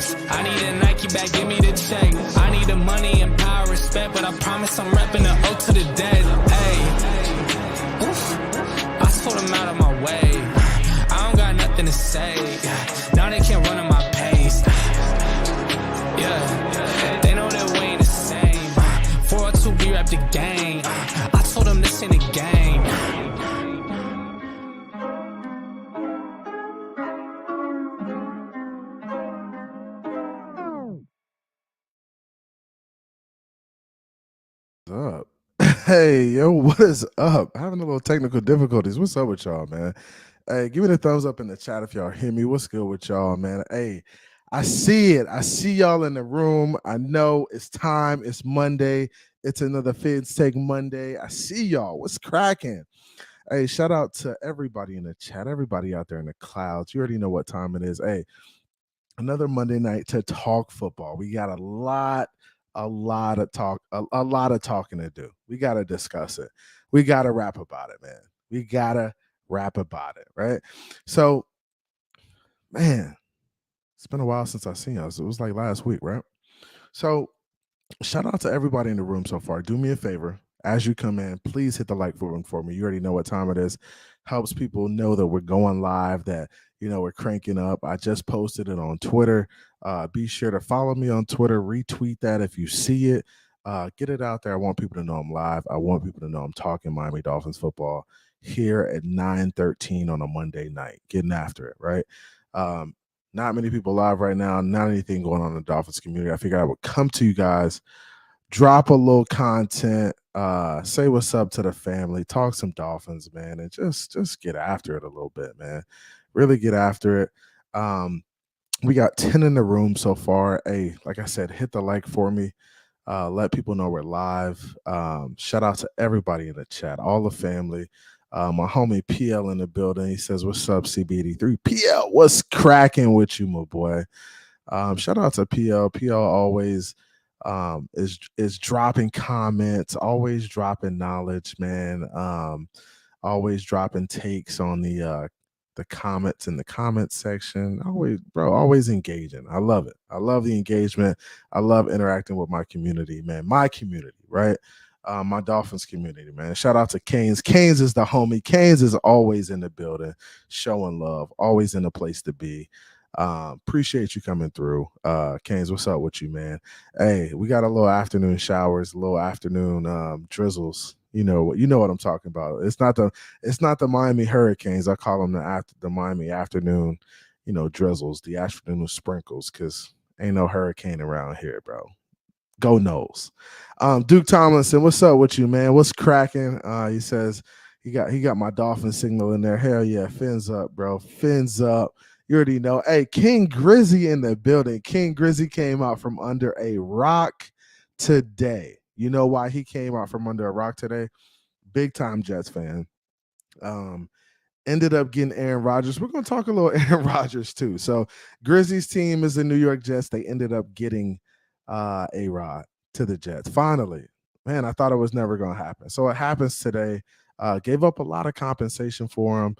next. I need a Nike bag, give me the check. I need the money and power, respect, but I promise I'm repping the O to the dead. Hey, oof, I told them out of my way. I don't got nothing to say. Now they can't run at my pace. Yeah, they know that we ain't the same. 402, we rap the game. I told them this ain't a game. Up? Hey, yo, what is up? Having a little technical difficulties. What's up with y'all, man? Hey, give me the thumbs up in the chat if y'all hear me. What's good with y'all, man? Hey, I see it. I see y'all in the room. I know it's time. It's Monday. It's another Phins Take Monday. I see y'all. What's cracking? Hey, shout out to everybody in the chat, everybody out there in the clouds. You already know what time it is. Hey, another Monday night to talk football. We got a lot of talking to do. We got to discuss it. We got to rap about it, man. We got to rap about it, right? So, man, it's been a while since I've seen us. It was like last week, right? So, shout out to everybody in the room so far. Do me a favor. As you come in, please hit the like button for me. You already know what time it is. Helps people know that we're going live, that, you know, we're cranking up. I just posted it on Twitter. Be sure to follow me on Twitter. Retweet that if you see it. Get it out there. I want people to know I'm live. I want people to know I'm talking Miami Dolphins football here at 9:13 on a Monday night. Getting after it, right? Not many people live right now. Not anything going on in the Dolphins community. I figured I would come to you guys, drop a little content, say what's up to the family, talk some Dolphins, man, and just get after it a little bit, man. Really get after it. We got 10 in the room so far. Hey, like I said, hit the like for me. Let people know we're live. Shout out to everybody in the chat, all the family. My homie PL in the building. He says, what's up, CB83? PL, what's cracking with you, my boy? Shout out to PL. PL always is dropping comments, always dropping knowledge, man. Always dropping takes on the comments in the comment section. Always engaging. I love it. I love the engagement. I love interacting with my community, man. My community, right? My Dolphins community, man. Shout out to Canes. Canes is the homie. Canes is always in the building, showing love, always in a place to be. Appreciate you coming through. Canes, what's up with you, man? Hey, we got a little afternoon showers, a little afternoon drizzles. You know what I'm talking about. It's not the Miami Hurricanes. I call them the Miami afternoon, drizzles, the afternoon sprinkles, because ain't no hurricane around here, bro. Go Knowles. Duke Tomlinson, what's up with you, man? What's cracking? He says he got my Dolphin signal in there. Hell yeah, fins up, bro. Fins up. You already know. Hey, King Grizzy in the building. King Grizzy came out from under a rock today. You know why he came out from under a rock today? Big time Jets fan. Ended up getting Aaron Rodgers. We're going to talk a little Aaron Rodgers too. So Grizzy's team is the New York Jets. They ended up getting A-Rod to the Jets. Finally, man, I thought it was never going to happen. So it happens today. Gave up a lot of compensation for him.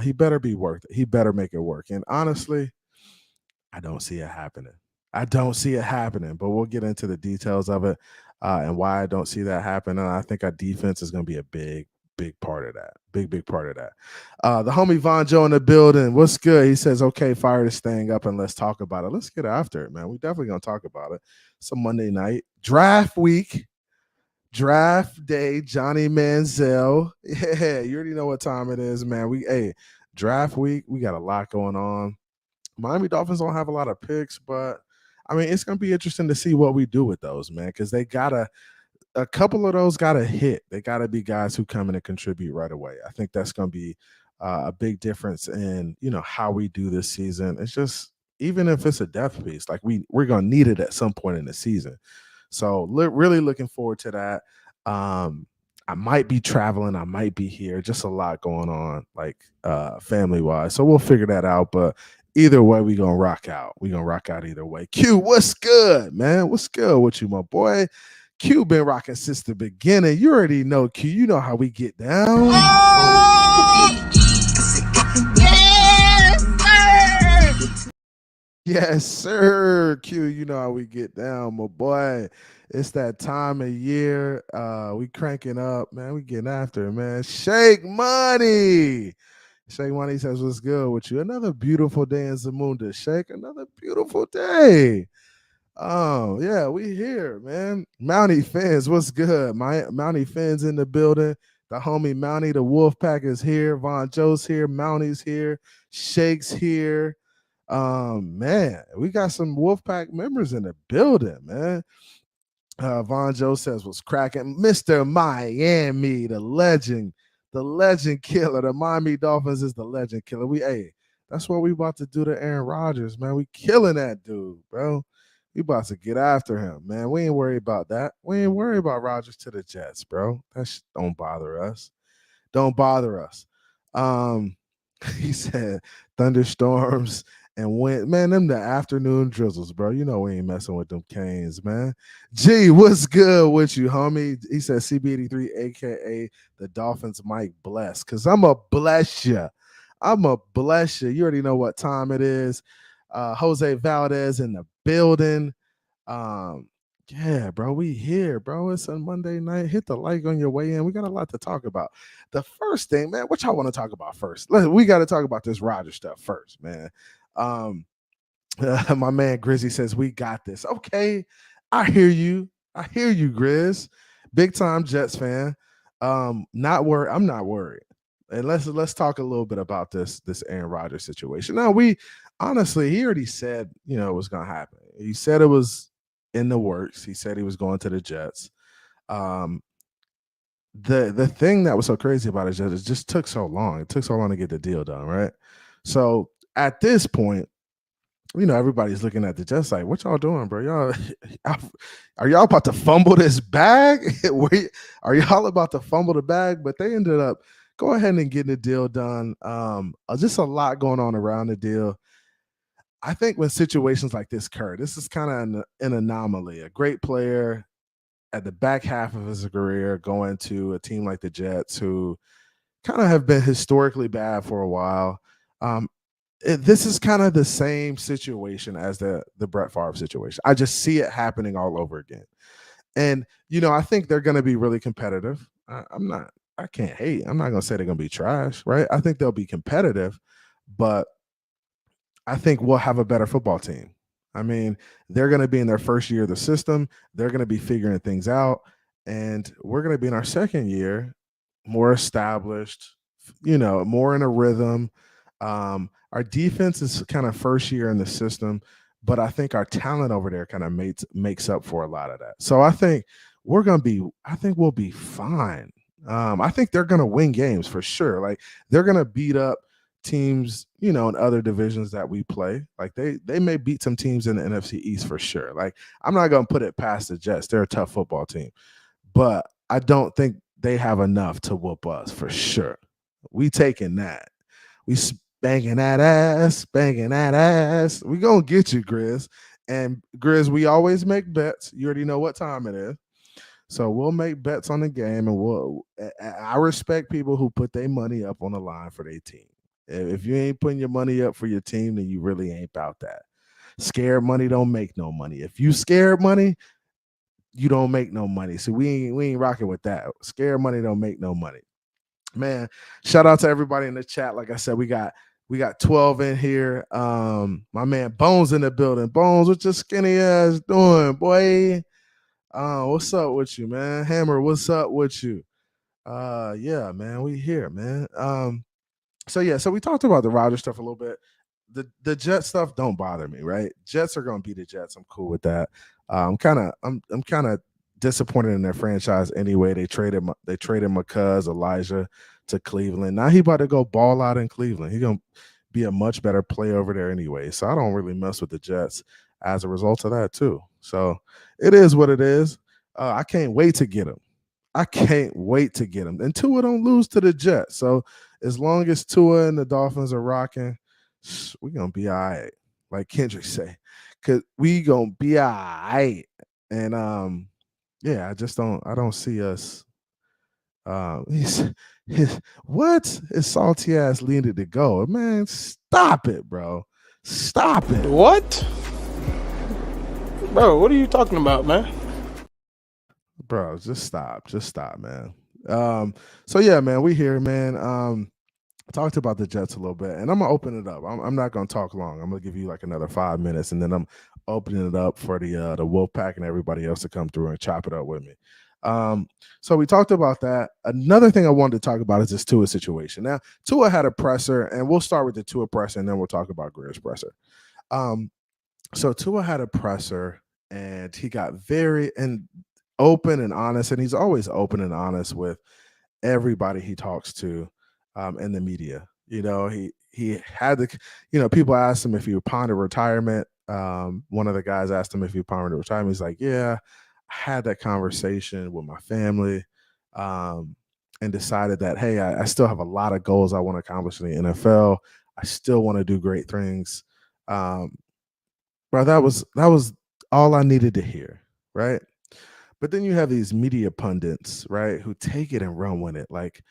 He better be worth it. He better make it work. And honestly, I don't see it happening. But we'll get into the details of it and why I don't see that happening. I think our defense is going to be a big part of that. Big part of that. The homie Von Joe in the building. What's good? He says, okay, fire this thing up and let's talk about it. Let's get after it, man. We definitely going to talk about it. It's a Monday night. Draft week. Draft day. Johnny Manziel. Yeah, you already know what time it is, man. Draft week. We got a lot going on. Miami Dolphins don't have a lot of picks, but I mean, it's going to be interesting to see what we do with those, man, because they a couple of those got to hit. They got to be guys who come in and contribute right away. I think that's going to be a big difference in, how we do this season. It's just, even if it's a depth piece, like we're going to need it at some point in the season. So really looking forward to that. I might be traveling. I might be here. Just a lot going on, like family-wise. So we'll figure that out. But either way, we're going to rock out. We're going to rock out either way. Q, what's good, man? What's good with you, my boy? Q been rocking since the beginning. You already know, Q. You know how we get down. Yes, sir. Q, you know how we get down, my boy. It's that time of year. We cranking up, man. We getting after it, man. Shake Money. Shake Money says, what's good with you? Another beautiful day in Zamunda. Shake, another beautiful day. Oh, yeah, we here, man. Mountie Phins, what's good? My Mountie Phins in the building. The homie Mountie, the Wolf Pack is here. Von Joe's here. Mountie's here. Shake's here. Man, we got some Wolfpack members in the building, man. Von Joe says was cracking. Mr. Miami, the legend killer. The Miami Dolphins is the legend killer. That's what we about to do to Aaron Rodgers, man. We killing that dude, bro. We about to get after him, man. We ain't worried about that. We ain't worried about Rodgers to the Jets, bro. That don't bother us. Don't bother us. Um, he said thunderstorms and wind. Man, them the afternoon drizzles, bro. You know we ain't messing with them Canes, man. G, what's good with you, homie? He said CB83, aka the Dolphins might bless. Cause I'ma bless you. I'ma bless you. You already know what time it is. Jose Valdez in the building. Yeah, bro, we here, bro. It's a Monday night. Hit the like on your way in. We got a lot to talk about. The first thing, man, what y'all want to talk about first? We got to talk about this Rodgers stuff first, man. My man Grizzy says we got this. Okay, I hear you. I hear you, Grizz. Big time Jets fan. Not worried. I'm not worried. And let's talk a little bit about this Aaron Rodgers situation. Now, he already said, it was gonna happen. He said it was in the works. He said he was going to the Jets. The thing that was so crazy about it is it just took so long. It took so long to get the deal done, right? So at this point, everybody's looking at the Jets like, what y'all doing, bro? Y'all are y'all about to fumble this bag? Are y'all about to fumble the bag? But they ended up go ahead and getting the deal done. Just a lot going on around the deal. I think when situations like this occur, this is kind of an anomaly. A great player at the back half of his career going to a team like the Jets, who kind of have been historically bad for a while. This is kind of the same situation as the Brett Favre situation. I just see it happening all over again. And, I think they're going to be really competitive. I can't hate. I'm not going to say they're going to be trash, right? I think they'll be competitive, but I think we'll have a better football team. I mean, they're going to be in their first year of the system. They're going to be figuring things out. And we're going to be in our second year, more established, more in a rhythm. Our defense is kind of first year in the system, but I think our talent over there kind of makes up for a lot of that. So I think we'll be fine. I think they're going to win games for sure. Like they're going to beat up teams, in other divisions that we play. Like they may beat some teams in the NFC East for sure. Like I'm not going to put it past the Jets. They're a tough football team, but I don't think they have enough to whoop us for sure. We taking that. We banging that ass. We gonna get you, Grizz. And Grizz, we always make bets. You already know what time it is. So we'll make bets on the game, and I respect people who put their money up on the line for their team. If you ain't putting your money up for your team, then you really ain't about that. Scared money don't make no money. If you scared money, you don't make no money. So we ain't rocking with that. Scared money don't make no money. Man, shout out to everybody in the chat. Like I said, we got 12 in here. My man Bones in the building. Bones, what your skinny ass doing, boy? What's up with you, man? Hammer, what's up with you? Yeah, man, we here, man. So we talked about the Rodgers stuff a little bit. The Jet stuff don't bother me, right? Jets are gonna be the Jets. I'm cool with that. I'm kind of disappointed in their franchise anyway. They traded my cuz Elijah to Cleveland. Now he about to go ball out in Cleveland. He's gonna be a much better player over there anyway. So I don't really mess with the Jets as a result of that too. So it is what it is. I can't wait to get him. And Tua don't lose to the Jets. So as long as Tua and the Dolphins are rocking, we're gonna be all right. Like Kendrick say, cause we gonna be all right. And I don't see us. What is salty ass needed to go? Man, stop it, bro. Stop it. What? Bro, what are you talking about, man? Bro, just stop. Just stop, man. So yeah, man, we here, man. Talked about the Jets a little bit, and I'm gonna open it up. I'm not gonna talk long. I'm gonna give you like another 5 minutes, and then I'm opening it up for the Wolfpack and everybody else to come through and chop it up with me. So we talked about that. Another thing I wanted to talk about is this Tua situation. Now, Tua had a presser, and we'll start with the Tua presser, and then we'll talk about Greer's presser. So Tua had a presser, and he got very open and honest, and he's always open and honest with everybody he talks to in the media. You know, he had the, people asked him if he would ponder retirement. One of the guys asked him if he pondered retirement. He's like, yeah, I had that conversation with my family and decided that, hey, I still have a lot of goals I want to accomplish in the NFL. I still want to do great things. Bro, that was all I needed to hear, right? But then you have these media pundits, right, who take it and run with it. Like,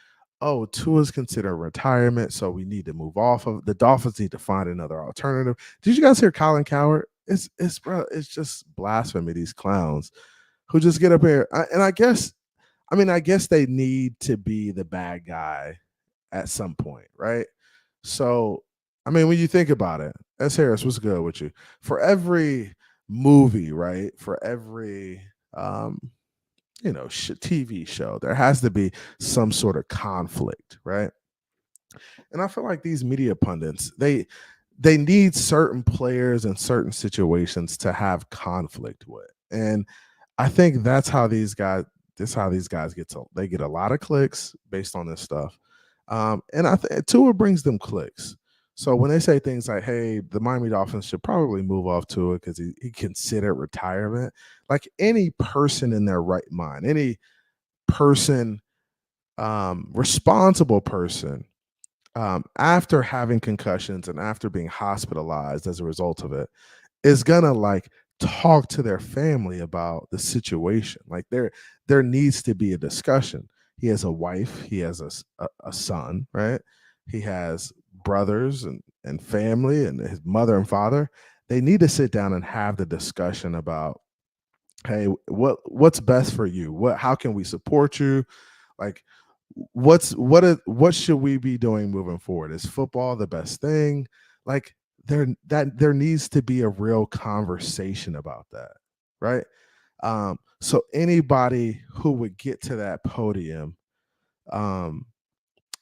oh, Tua's considered retirement, so we need to move off of the Dolphins need to find another alternative. Did you guys hear Colin Cowherd? It's just blasphemy, these clowns who just get up here. I guess they need to be the bad guy at some point, right? So, when you think about it, S. Harris, what's good with you? For every movie, right? For every TV show, there has to be some sort of conflict, right? And I feel like these media pundits, they need certain players in certain situations to have conflict with. And I think that's how these guys get a lot of clicks based on this stuff. And I think Tua brings them clicks. So when they say things like, hey, the Miami Dolphins should probably move off Tua because he considered retirement, like any person in their right mind, any person, responsible person, after having concussions and after being hospitalized as a result of it, is gonna like talk to their family about the situation. Like there needs to be a discussion. He has a wife, he has a son, right? He has brothers and family and his mother and father. They need to sit down and have the discussion about, hey, what's best for you? How can we support you? Like what should we be doing moving forward? Is football the best thing? Like there needs to be a real conversation about that, right? So anybody who would get to that podium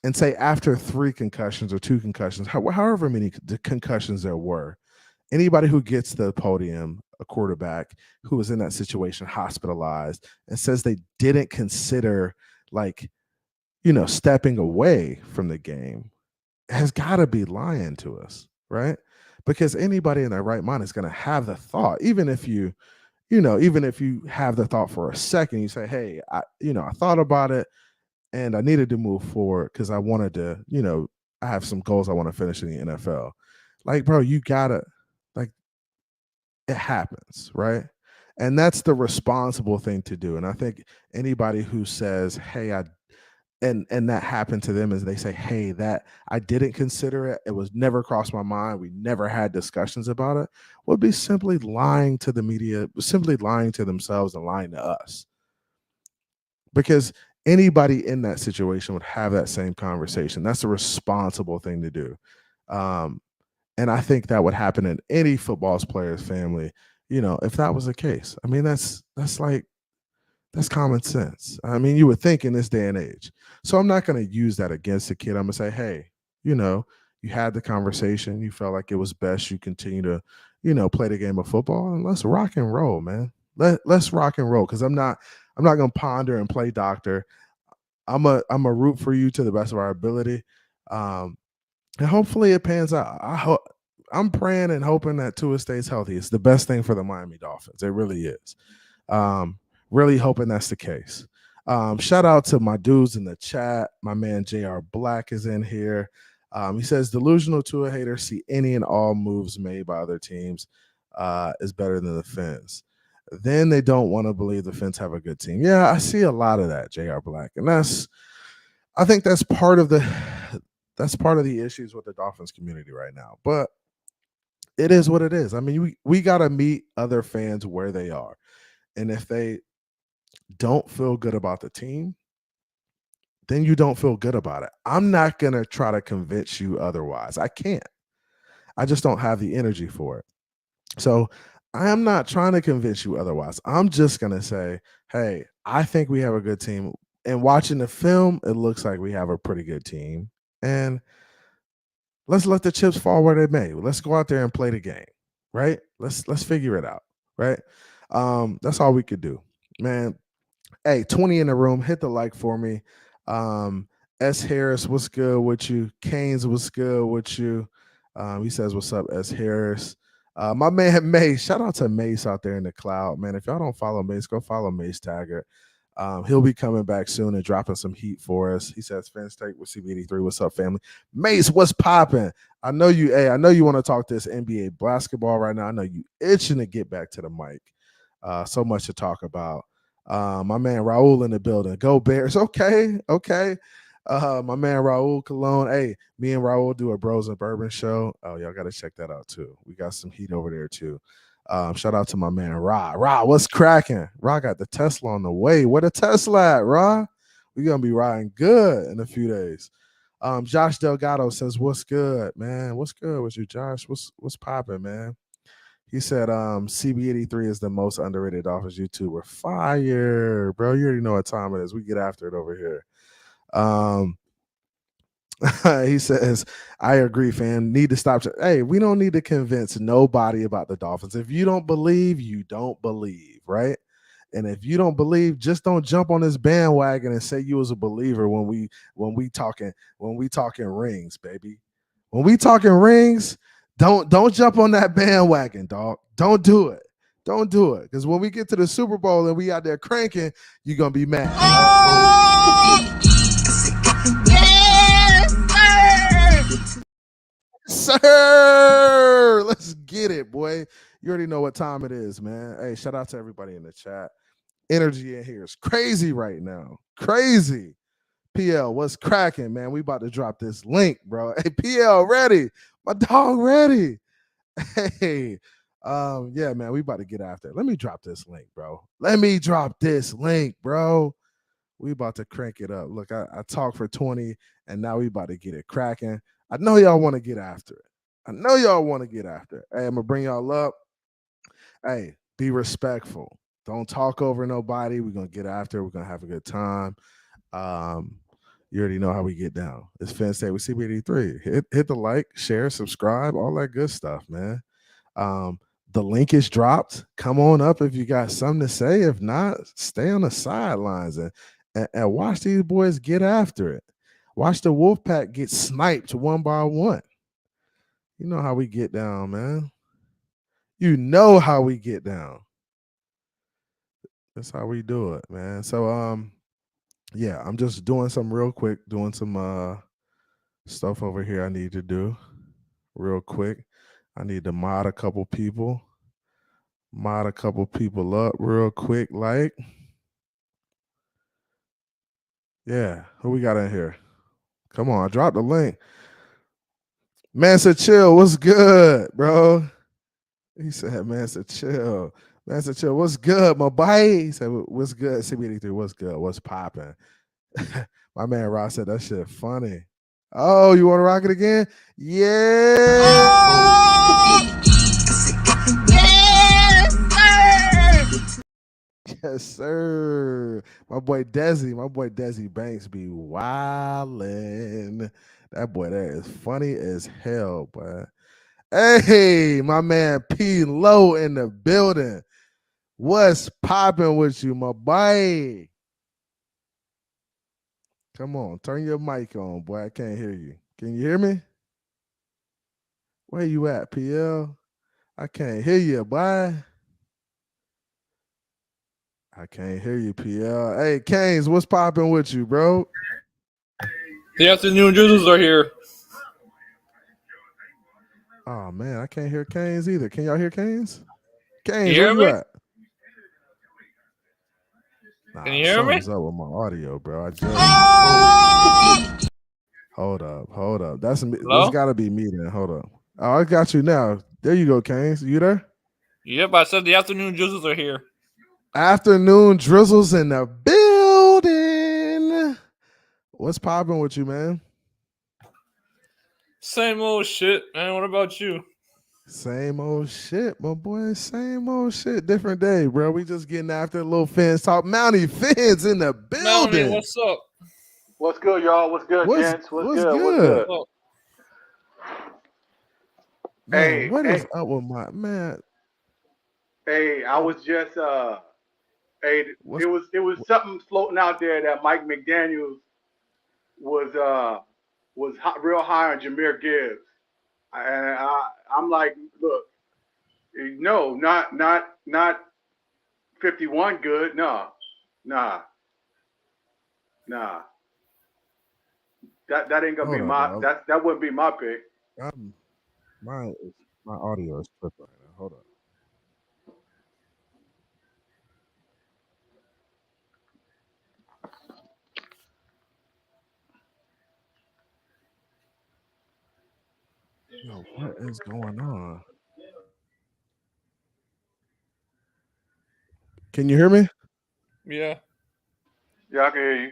and say after 3 concussions or 2 concussions, however many concussions there were, anybody who gets to the podium, a quarterback who was in that situation, hospitalized, and says they didn't consider stepping away from the game, has got to be lying to us, right? Because anybody in their right mind is going to have the thought, even if you have the thought for a second, you say, hey, I thought about it and I needed to move forward because I wanted to, I have some goals I want to finish in the NFL. Like, bro, you gotta, like, it happens, right? And that's the responsible thing to do. And I think anybody who says, hey, and that happened to them, as they say, hey, that I didn't consider it, it was never crossed my mind, we never had discussions about it, would be simply lying to the media, simply lying to themselves and lying to us. Because anybody in that situation would have that same conversation. That's a responsible thing to do. And I think that would happen in any football player's family, if that was the case. That's common sense. You would think in this day and age. So I'm not going to use that against the kid. I'm going to say, hey, you had the conversation. You felt like it was best you continue to, play the game of football, and let's rock and roll, man. Let's rock and roll, because I'm not going to ponder and play doctor. I'm a root for you to the best of our ability. And hopefully it pans out. I'm praying and hoping that Tua stays healthy. It's the best thing for the Miami Dolphins. It really is. Really hoping that's the case. Shout out to my dudes in the chat. My man JR Black is in here. He says delusional Tua haters see any and all moves made by other teams is better than the Phins. Then they don't want to believe the Phins have a good team. Yeah, I see a lot of that, JR Black. And I think that's part of the issues with the Dolphins community right now. But It is what it is. I mean, we got to meet other fans where they are. And if they don't feel good about the team, then you don't feel good about it. I'm not going to try to convince you otherwise. I can't. I just don't have the energy for it. So I am not trying to convince you otherwise. I'm just going to say, hey, I think we have a good team. And watching the film, it looks like we have a pretty good team. And let's let the chips fall where they may. Let's go out there and play the game, right? Let's figure it out, right? That's all we could do, man. Hey, 20 in the room, hit the like for me. S Harris, what's good with you? Canes, what's good with you? He says, what's up, S Harris? My man Mace, shout out to Mace out there in the cloud, man. If y'all don't follow Mace, go follow Mace Taggart. He'll be coming back soon and dropping some heat for us. He says, Phins take with CB83. What's up, family? Mace, what's popping? I know you want to talk this NBA basketball right now. I know you itching to get back to the mic. So much to talk about. My man Raul in the building. Go Bears. Okay. My man Raul Cologne. Hey, me and Raul do a Bros and Bourbon show. Oh, y'all got to check that out too. We got some heat over there too. Shout out to my man Ra. Ra, what's cracking? Ra got the Tesla on the way. Where the Tesla at, Ra? We're gonna be riding good in a few days. Josh Delgado says, what's good, man? What's good with you, Josh? What's popping, man? He said, CB83 is the most underrated Dolphins YouTuber. Fire, bro. You already know what time it is. We get after it over here. He says, I agree, fam. Need to stop. Hey, we don't need to convince nobody about the Dolphins. If you don't believe, you don't believe, right? And if you don't believe, just don't jump on this bandwagon and say you was a believer when we talking rings, baby. When we talking rings, don't jump on that bandwagon, dog. Don't do it. Don't do it. Because when we get to the Super Bowl and we out there cranking, you're gonna be mad. Sir, let's get it, boy. You already know what time it is, man. Hey, shout out to everybody in the chat. Energy in here is crazy right now. Crazy. PL, what's cracking, man? We about to drop this link, bro. Hey, PL, ready? My dog ready. Hey, yeah, man, we about to get after it. Let me drop this link, bro. We about to crank it up. Look, I talked for 20, and now we about to get it cracking. I know y'all want to get after it. Hey, I'm going to bring y'all up. Hey, be respectful. Don't talk over nobody. We're going to get after it. We're going to have a good time. You already know how we get down. It's Phins Take with CB83. Hit the like, share, subscribe, all that good stuff, man. The link is dropped. Come on up if you got something to say. If not, stay on the sidelines and watch these boys get after it. Watch the Wolfpack get sniped one by one. You know how we get down, man. You know how we get down. That's how we do it, man. So, yeah, I'm just doing some real quick, doing some stuff over here I need to do real quick. I need to mod a couple people up real quick, like. Yeah, who we got in here? Come on, I dropped the link. Mansa Chill, what's good, bro? He said, Mansa Chill. Mansa Chill, what's good, my boy? He said, what's good? CB83, what's good? What's popping? My man Ross said that shit funny. Oh, you want to rock it again? Yeah. Yes, sir. My boy Desi Banks be wildin'. That boy there is funny as hell, boy. Hey, my man P Low in the building. What's popping with you, my boy? Come on, turn your mic on, boy. I can't hear you. Can you hear me? Where you at, PL? I can't hear you, boy. I can't hear you, PL. Hey, Canes, what's popping with you, bro? The afternoon drizzles are here. Oh, man, I can't hear Canes either. Can y'all hear Canes? Canes, You where you me? at? Nah, Can you hear me? something's up with my audio, bro. Hold up. This got to be me then. Hold up. Oh, I got you now. There you go, Canes. You there? Yep, I said the afternoon drizzles are here. Afternoon drizzles in the building. What's popping with you, man? Same old shit, man. What about you? Same old shit, my boy. Same old shit. Different day, bro. We just getting after a little Phins talk. Mountie Phins in the building. Melanie, what's up? What's good, y'all? What's good, gents? What's good? What's good? Man, Hey, what hey. is up with my man? Hey, I was just it was something floating out there that Mike McDaniels was real high on Jahmyr Gibbs, and I'm like, look, no, not 51 good, nah. That ain't gonna be my that wouldn't be my pick. My audio is tripping right now. Hold on. Yo, what is going on? Can you hear me? Yeah. Yeah, I can hear you.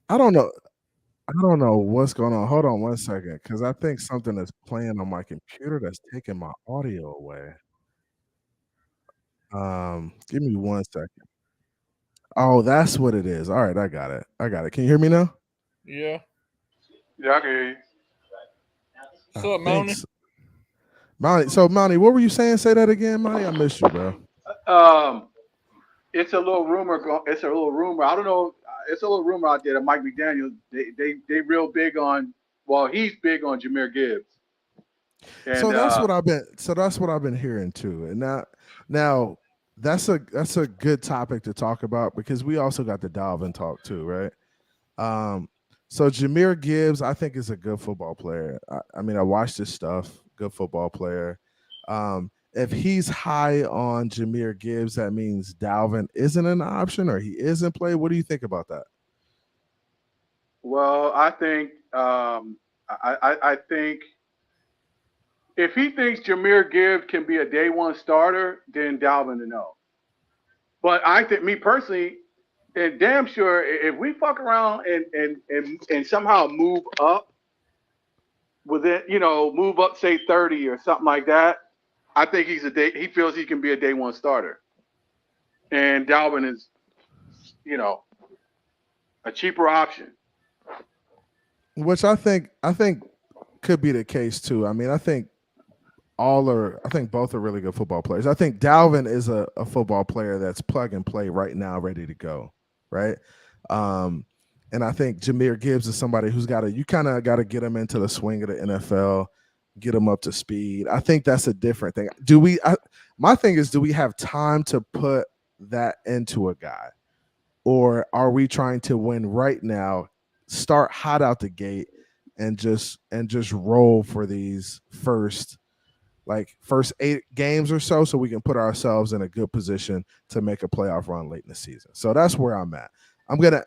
I don't know what's going on. Hold on 1 second, because I think something is playing on my computer that's taking my audio away. Give me 1 second. Oh, that's what it is. All right, I got it. Can you hear me now? Yeah. Yeah, I can hear you. What's up, Mountie? So, Mountie, what were you saying? Say that again, Mountie. I missed you, bro. It's a little rumor. I don't know. It's a little rumor out there that Mike McDaniel they real big on. Well, he's big on Jahmyr Gibbs. And, so that's what I've been hearing too. And now that's a good topic to talk about, because we also got the Dalvin talk too, right? So Jahmyr Gibbs, I think, is a good football player. I mean, I watched his stuff. Good football player. If he's high on Jahmyr Gibbs, that means Dalvin isn't an option, or he isn't play. What do you think about that? Well, I think I think if he thinks Jahmyr Gibbs can be a day one starter, then Dalvin to know. But I think, me personally, and damn sure, if we fuck around and somehow move up within, move up, say 30 or something like that, I think he feels he can be a day one starter. And Dalvin is, a cheaper option. Which I think could be the case too. I mean, I think both are really good football players. I think Dalvin is a football player that's plug and play right now, ready to go, right? And I think Jahmyr Gibbs is somebody who's you kind of got to get him into the swing of the NFL, get him up to speed. I think that's a different thing. My thing is, do we have time to put that into a guy, or are we trying to win right now, start hot out the gate, and just roll for these first 8 games or so we can put ourselves in a good position to make a playoff run late in the season? So that's where I'm at. I'm gonna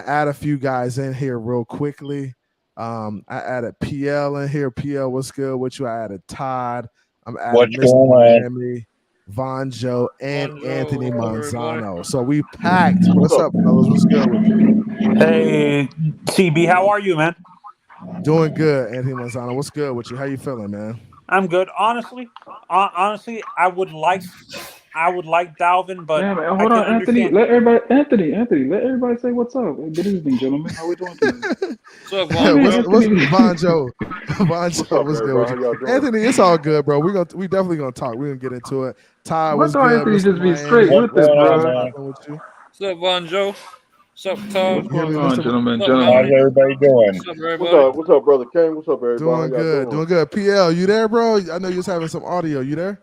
add a few guys in here real quickly. I added PL in here. PL, what's good with you? I added Todd. I'm adding Mr. Miami, Von Joe, and Anthony Manzano. So we packed. What's up, fellas? What's good with you? Hey, CB, how are you, man? Doing good, Anthony Manzano. What's good with you? How you feeling, man? I'm good. Honestly, I would like Dalvin, but man, hold on, Anthony. Let everybody say what's up. Good evening, gentlemen. How we doing today? What's up, Von What's Von Joe? Von Joe, what's good with you? Anthony, it's all good, bro. We definitely gonna talk. We're gonna get into it. Ty, what's good? Anthony just be straight with it, bro. What's up, Von Joe? What's up, Todd? What's going on, gentlemen? How's everybody doing? What's up, everybody? What's up, brother King? What's up, everybody? Doing good. PL, you there, bro? I know you was having some audio. You there?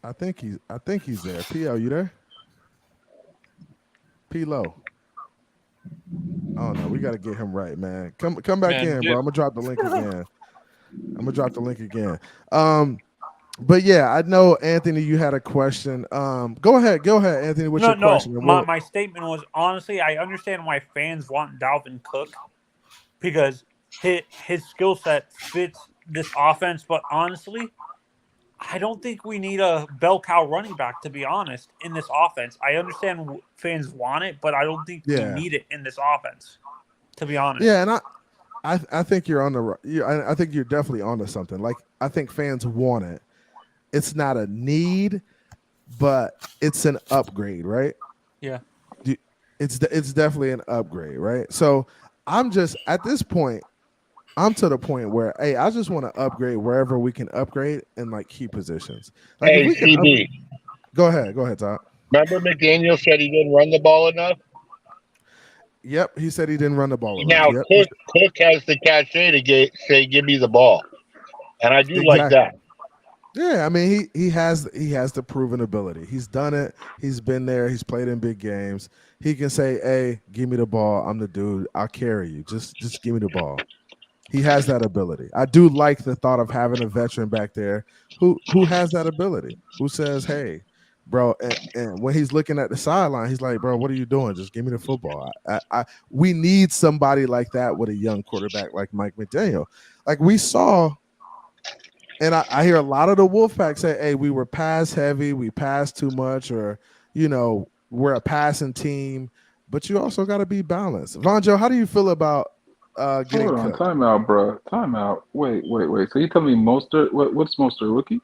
I think he's there. PL, you there? P-Low. Oh no, we gotta get him right, man. Come back in, bro. I'm gonna drop the link again. But yeah, I know, Anthony, you had a question. Go ahead, Anthony. What's your question? My statement was, honestly, I understand why fans want Dalvin Cook, because his skill set fits this offense. But honestly, I don't think we need a bell cow running back, to be honest, in this offense. I understand fans want it, but I don't think we need it in this offense, to be honest. Yeah, and I think you're on the. I think you're definitely onto something. Like, I think fans want it. It's not a need, but it's an upgrade, right? Yeah. It's definitely an upgrade, right? So I'm just at this point. I'm to the point where, hey, I just want to upgrade wherever we can upgrade in like key positions. Like, hey, if we can CB. Go ahead, Todd. Remember McDaniel said he didn't run the ball enough? Yep, he said he didn't run the ball Now, enough. Yep. Cook has the cachet to say, give me the ball. And I do like that. Yeah, I mean, he has the proven ability. He's done it. He's been there. He's played in big games. He can say, hey, give me the ball. I'm the dude. I'll carry you. Just give me the ball. He has that ability. I do like the thought of having a veteran back there who has that ability, who says, hey, bro, and when he's looking at the sideline, he's like, bro, what are you doing? Just give me the football. We need somebody like that with a young quarterback like Mike McDaniel. Like we saw, and I hear a lot of the Wolfpack say, hey, we were pass heavy, we passed too much, or, we're a passing team, but you also got to be balanced. Vonjo, how do you feel about getting Hold on, cut? time out, bro. Time out. Wait. So you tell me Mostert? What's Mostert, rookie?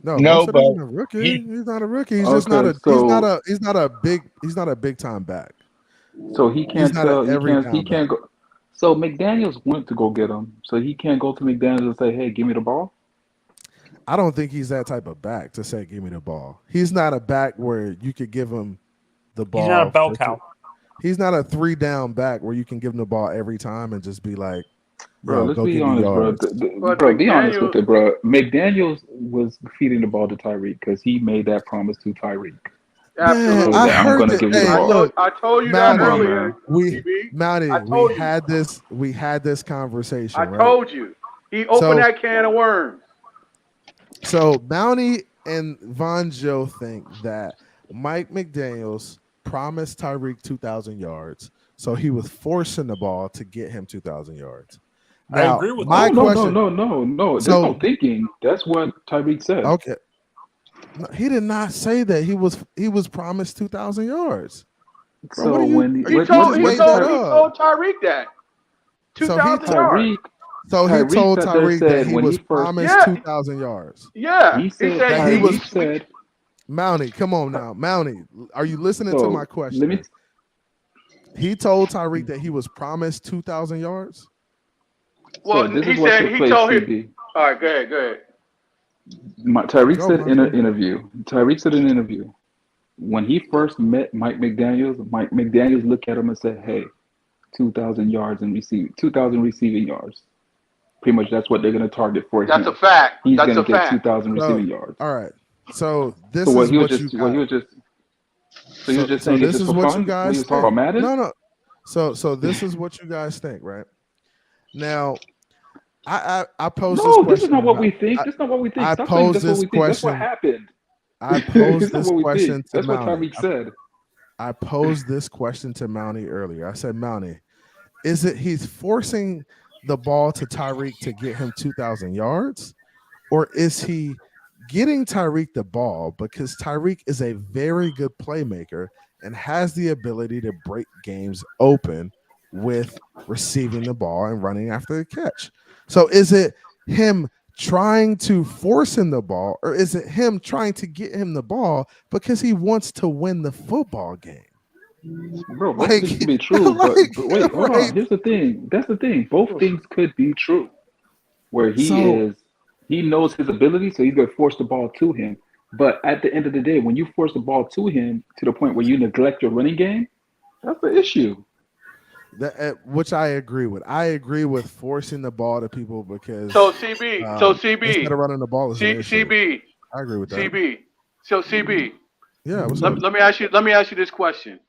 No, but isn't a rookie. He's not a rookie. He's just not a. He's not a big time back. So he can't tell. He can't go. So McDaniels went to go get him. So he can't go to McDaniels and say, "Hey, give me the ball." I don't think he's that type of back to say, "Give me the ball." He's not a back where you could give him the ball. He's not a bell cow. He's not a 3-down back where you can give him the ball every time and just be like, bro, let's be honest, bro. But Be honest with it, bro. McDaniels was feeding the ball to Tyreek because he made that promise to Tyreek. Absolutely. I heard I'm gonna give you the ball. look, I told you that Mounty, earlier. We had this conversation. I told you. He opened that can of worms. So Mounty and Vonjo think that Mike McDaniels promised Tyreek 2,000 yards, so he was forcing the ball to get him 2,000 yards. Now, I agree with my that. question. No. There's no thinking. That's what Tyreek said. Okay, no, he did not say that he was promised 2,000 yards. Bro, So when He told Tyreek that 2,000 yards. So he told Tyreek that he was promised 2,000 yards. Yeah, he said. Mounty, come on now, Mounty. Are you listening to my question? He told Tyreek that he was promised 2,000 yards. Well, so he told him. All right, go ahead. Tyreek said in an interview, when he first met Mike McDaniels looked at him and said, "Hey, 2,000 yards and 2,000 receiving yards. Pretty much that's what they're going to target for him. That's a fact. He's going to get 2,000 receiving yards. All right. So this So is he what was you just. got. He was just. So you're just saying this this is what you guys talk about Madden? No. So this is what you guys think, right? Now, I posed this question. No, this is not what we think. This is not what we think. I Stop saying posed that's this what we think. That's question. what happened. I posed this what question to That's what Mounty. Tyreek said. I posed this question to Mounty earlier. I said, Mounty, is it he's forcing the ball to Tyreek to get him 2,000 yards? Or is he getting Tyreek the ball because Tyreek is a very good playmaker and has the ability to break games open with receiving the ball and running after the catch? So is it him trying to force him the ball, or is it him trying to get him the ball because he wants to win the football game? Bro, both things could be true. But wait, hold on. Here's the thing. That's the thing. Both things could be true. Where he knows his ability, so he's going to force the ball to him. But at the end of the day, when you force the ball to him to the point where you neglect your running game, that's the issue. Which I agree with. I agree with forcing the ball to people because CB instead of running the ball is an issue. CB. I agree with that. CB. Yeah. Let me ask you this question: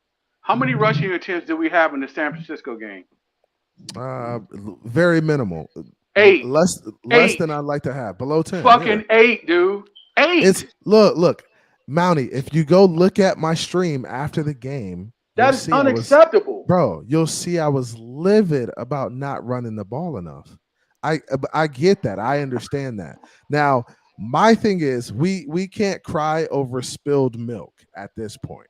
how many rushing attempts did we have in the San Francisco game? Very minimal. 8. Less than I'd like to have. Below 10. Fucking 8, dude. 8. It's look, Mounty. If you go look at my stream after the game, That is unacceptable. Bro, you'll see I was livid about not running the ball enough. I get that. I understand that. Now, my thing is we can't cry over spilled milk at this point,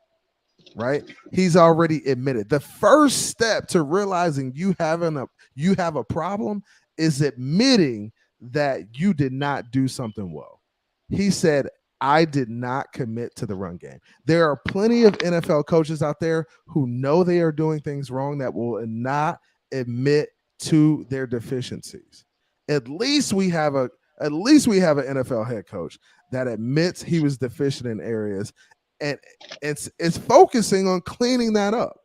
right? He's already admitted. The first step to realizing you have a problem is admitting that you did not do something well. He said, I did not commit to the run game. There are plenty of NFL coaches out there who know they are doing things wrong that will not admit to their deficiencies. At least we have an NFL head coach that admits he was deficient in areas, and it's focusing on cleaning that up.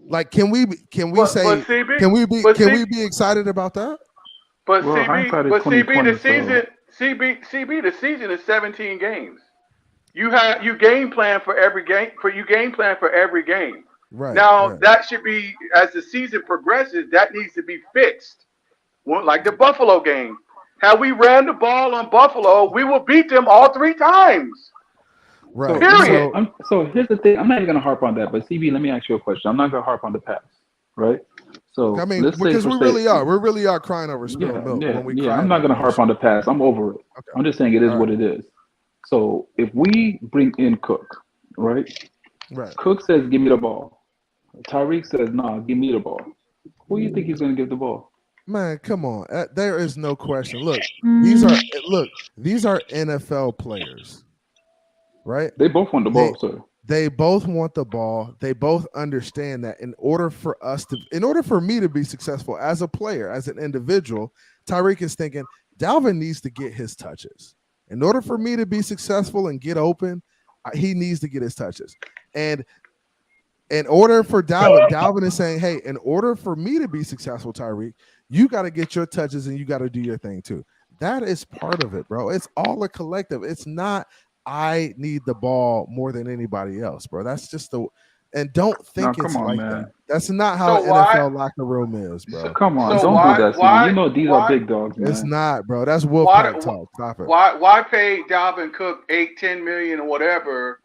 Like, can we be excited about that? But CB, the season is 17 games. You game plan for every game. Right. Now that should be, as the season progresses, that needs to be fixed. Like the Buffalo game. Had we ran the ball on Buffalo, we will beat them all 3 times. Right. Period. So here's the thing. I'm not even going to harp on that. But CB, let me ask you a question. I'm not going to harp on the pass, right? So I mean, because we really are crying over spilled milk. I'm not going to harp on the pass. I'm over it. Okay. I'm just saying it is what it is. So if we bring in Cook, right? Right. Cook says, "Give me the ball." Tyreek says, "Nah, give me the ball." Who do you think he's going to give the ball? Man, come on. There is no question. Look, these are NFL players, right? They both want the ball, sir. They both want the ball. They both understand that in order for me to be successful as a player, as an individual, Tyreek is thinking Dalvin needs to get his touches. In order for me to be successful and get open, he needs to get his touches. And in order for Dalvin is saying, hey, in order for me to be successful, Tyreek, you got to get your touches and you got to do your thing too. That is part of it, bro. It's all a collective. It's not I need the ball more than anybody else, bro. That's just and don't think that. That's not how NFL locker room is, bro. So come on, don't do that. You know these are big dogs, man. It's not, bro. That's Wolfpack talk. Stop it. Why pay Dalvin Cook $8-10 million or whatever?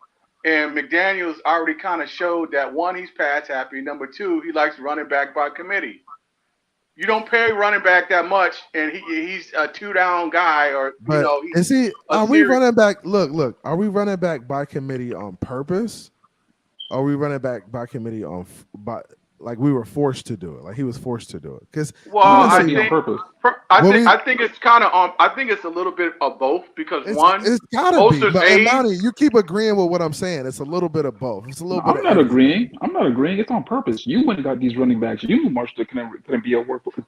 And McDaniels already kind of showed that, one, he's pass happy. Number 2, he likes running back by committee. You don't pay running back that much, and he's a 2-down guy, or is he? Are we running back? Look. Are we running back by committee on purpose? Or are we running back by committee like we were forced to do it? Like he was forced to do it? Because I think it's kind of I think it's a little bit of both, because it's gotta be. But Imani, you keep agreeing with what I'm saying. It's a little bit of both. It's a little bit. I'm not agreeing. It's on purpose. You went and got these running backs. You knew Marshall couldn't be a workhorse.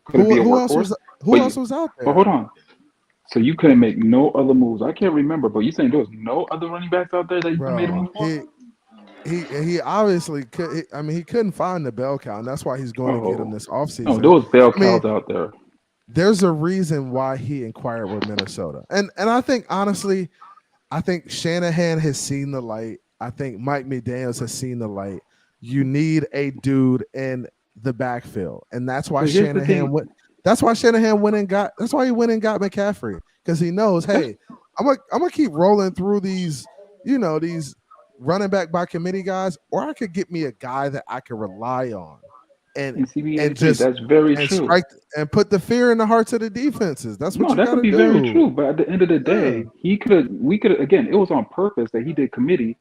Who else was out there? But hold on. So you couldn't make no other moves. I can't remember, but you saying there was no other running backs out there that you made a move for? He obviously could. He couldn't find the bell cow, and that's why he's going to get him this offseason. No, there was bell cows out there. There's a reason why he inquired with Minnesota, and I think honestly, Shanahan has seen the light. I think Mike McDaniels has seen the light. You need a dude in the backfield, and that's why Shanahan went. That's why Shanahan went and got. That's why he went and got McCaffrey, because he knows, hey, I'm gonna keep rolling through these, these running back by committee guys, or I could get me a guy that I can rely on, and just that's very true. Strike and put the fear in the hearts of the defenses. That's what that could be very true. But at the end of the day, we could again. It was on purpose that he did committee.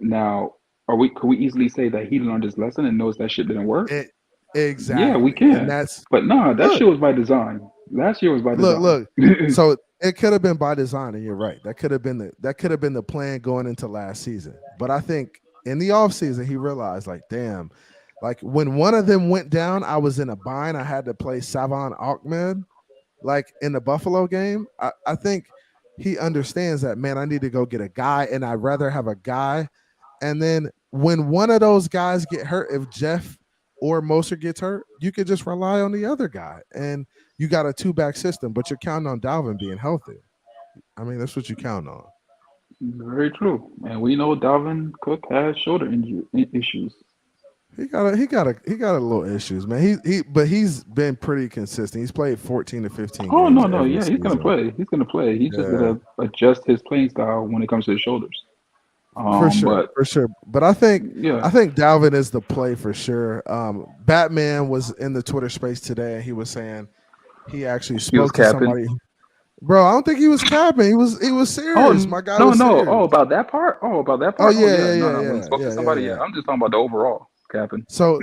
Now, could we easily say that he learned his lesson and knows that shit didn't work? Exactly. Yeah, we can. That shit was by design. Last year was by design. Look. So it could have been by design, and you're right. That could have been the plan going into last season. But I think in the offseason, he realized, like, damn, like when one of them went down, I was in a bind. I had to play Savon Ahmed, like in the Buffalo game. I think he understands that, man, I need to go get a guy, and I'd rather have a guy. And then when one of those guys get hurt, if Jeff or Moser gets hurt, you could just rely on the other guy, and you got a 2-back system, but you're counting on Dalvin being healthy. That's what you count on. Very true, and we know Dalvin Cook has shoulder issues. He got a little issues, man. He's been pretty consistent. He's played 14 to 15. Oh no, yeah, he's gonna play. He's gonna play. He's just gonna adjust his playing style when it comes to his shoulders. For sure. But I think Dalvin is the play for sure. Batman was in the Twitter space today, and he was saying he actually spoke to somebody. Bro, I don't think he was capping. He was serious. My guy was serious. Oh, about that part. Oh yeah. When he spoke to somebody, I'm just talking about the overall capping. So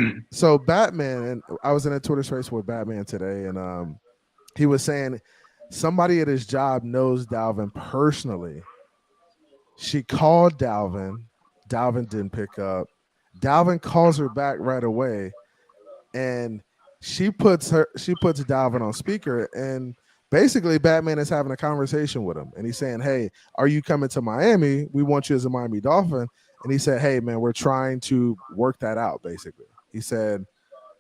Batman, and I was in a Twitter space with Batman today, and he was saying somebody at his job knows Dalvin personally. She called Dalvin. Dalvin didn't pick up. Dalvin calls her back right away, and she puts Dalvin on speaker, and basically Batman is having a conversation with him, and he's saying, "Hey, are you coming to Miami? We want you as a Miami Dolphin." And he said, "Hey, man, we're trying to work that out." Basically, he said,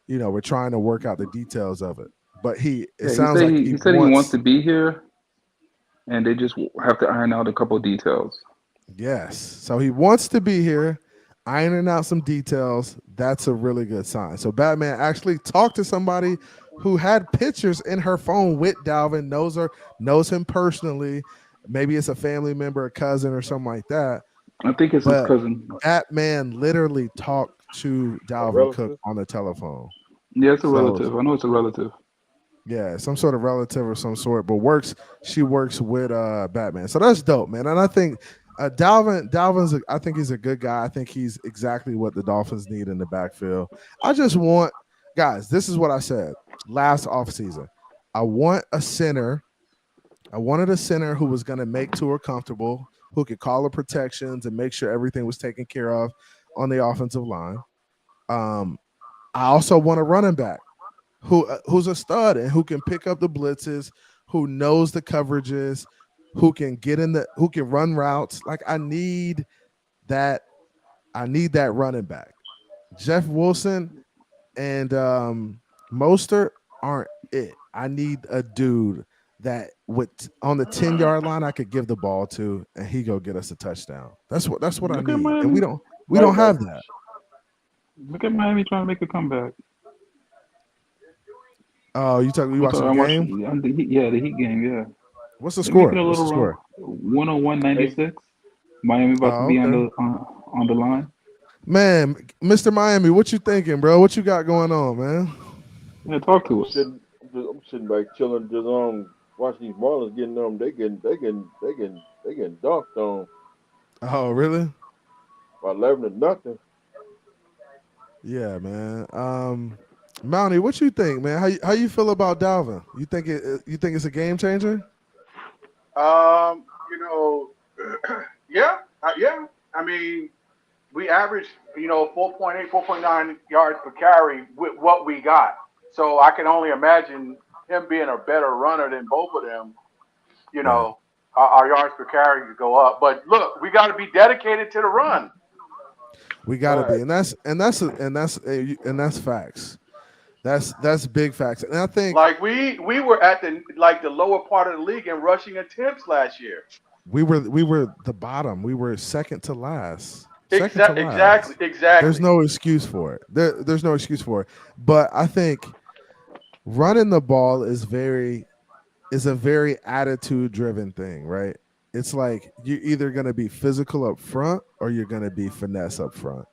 we're trying to work out the details of it. But he said he wants to be here, and they just have to iron out a couple of details. Yes. So he wants to be here, ironing out some details. That's a really good sign. So Batman actually talked to somebody who had pictures in her phone with Dalvin, knows him personally. Maybe it's a family member, a cousin, or something like that. I think it's his cousin. Batman literally talked to Dalvin Cook on the telephone. Yeah, it's a relative. I know it's a relative. Yeah, some sort of relative of some sort, but she works with Batman. So that's dope, man. And I think Dalvin's I think he's a good guy. I think he's exactly what the Dolphins need in the backfield. I just want, guys, this is what I said last offseason. I wanted a center who was going to make Tua comfortable, who could call the protections and make sure everything was taken care of on the offensive line. I also want a running back who's a stud and who can pick up the blitzes, who knows the coverages, who can run routes. Like I need that running back. Jeff Wilson and Mostert aren't it. I need a dude that on the 10-yard line I could give the ball to and he go get us a touchdown. That's what I need. And we don't have that. Look at Miami trying to make a comeback. Oh, you watching the game? The Heat game, yeah. What's the score? 101-96. Miami about to be on the line. Man, Mr. Miami, what you thinking, bro? What you got going on, man? Yeah, talk to us. I'm sitting back chilling, just watching these Marlins getting them. They getting dunked on. Oh, really? By 11-0. Yeah, man. Mountie, what you think, man? How you feel about Dalvin? You think it's a game changer? Yeah. I mean, we averaged 4.8, 4.9 yards per carry with what we got. So I can only imagine him being a better runner than both of them. Our yards per carry could go up. But look, we got to be dedicated to the run. We got to be, and that's facts. That's big facts, and I think like we were at the lower part of the league in rushing attempts last year. We were the bottom. We were second to last. Exactly. There's no excuse for it. There's no excuse for it. But I think running the ball is a very attitude-driven thing, right? It's like you're either going to be physical up front or you're going to be finesse up front.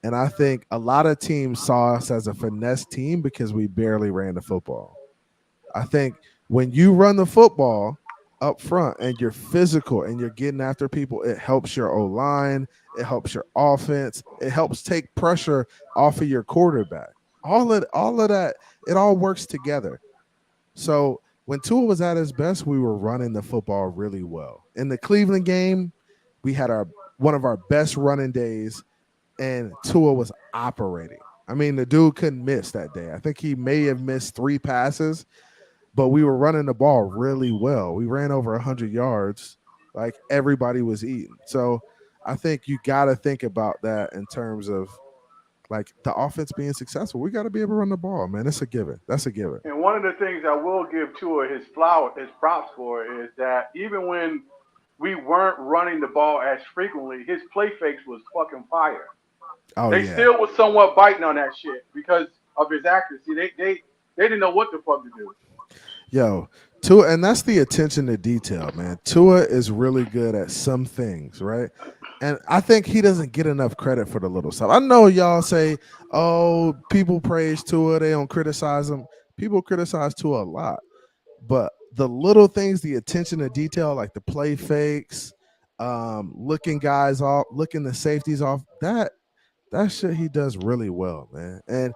And I think a lot of teams saw us as a finesse team because we barely ran the football. I think when you run the football up front and you're physical and you're getting after people, it helps your O-line, it helps your offense, it helps take pressure off of your quarterback. All of that, it all works together. So when Tua was at his best, we were running the football really well. In the Cleveland game, we had one of our best running days, and Tua was operating. I mean, the dude couldn't miss that day. I think he may have missed 3 passes, but we were running the ball really well. We ran over 100 yards, like everybody was eating. So I think you got to think about that in terms of like the offense being successful. We got to be able to run the ball, man. It's a given. That's a given. And one of the things I will give Tua his props for is that even when we weren't running the ball as frequently, his play fakes was fucking fire. Oh, they still was somewhat biting on that shit because of his accuracy. They didn't know what the fuck to do. Yo, Tua, and that's the attention to detail, man. Tua is really good at some things, right? And I think he doesn't get enough credit for the little stuff. I know y'all say, "Oh, people praise Tua, they don't criticize him." People criticize Tua a lot, but the little things, the attention to detail, like the play fakes, looking guys off, looking the safeties off, that shit he does really well, man. And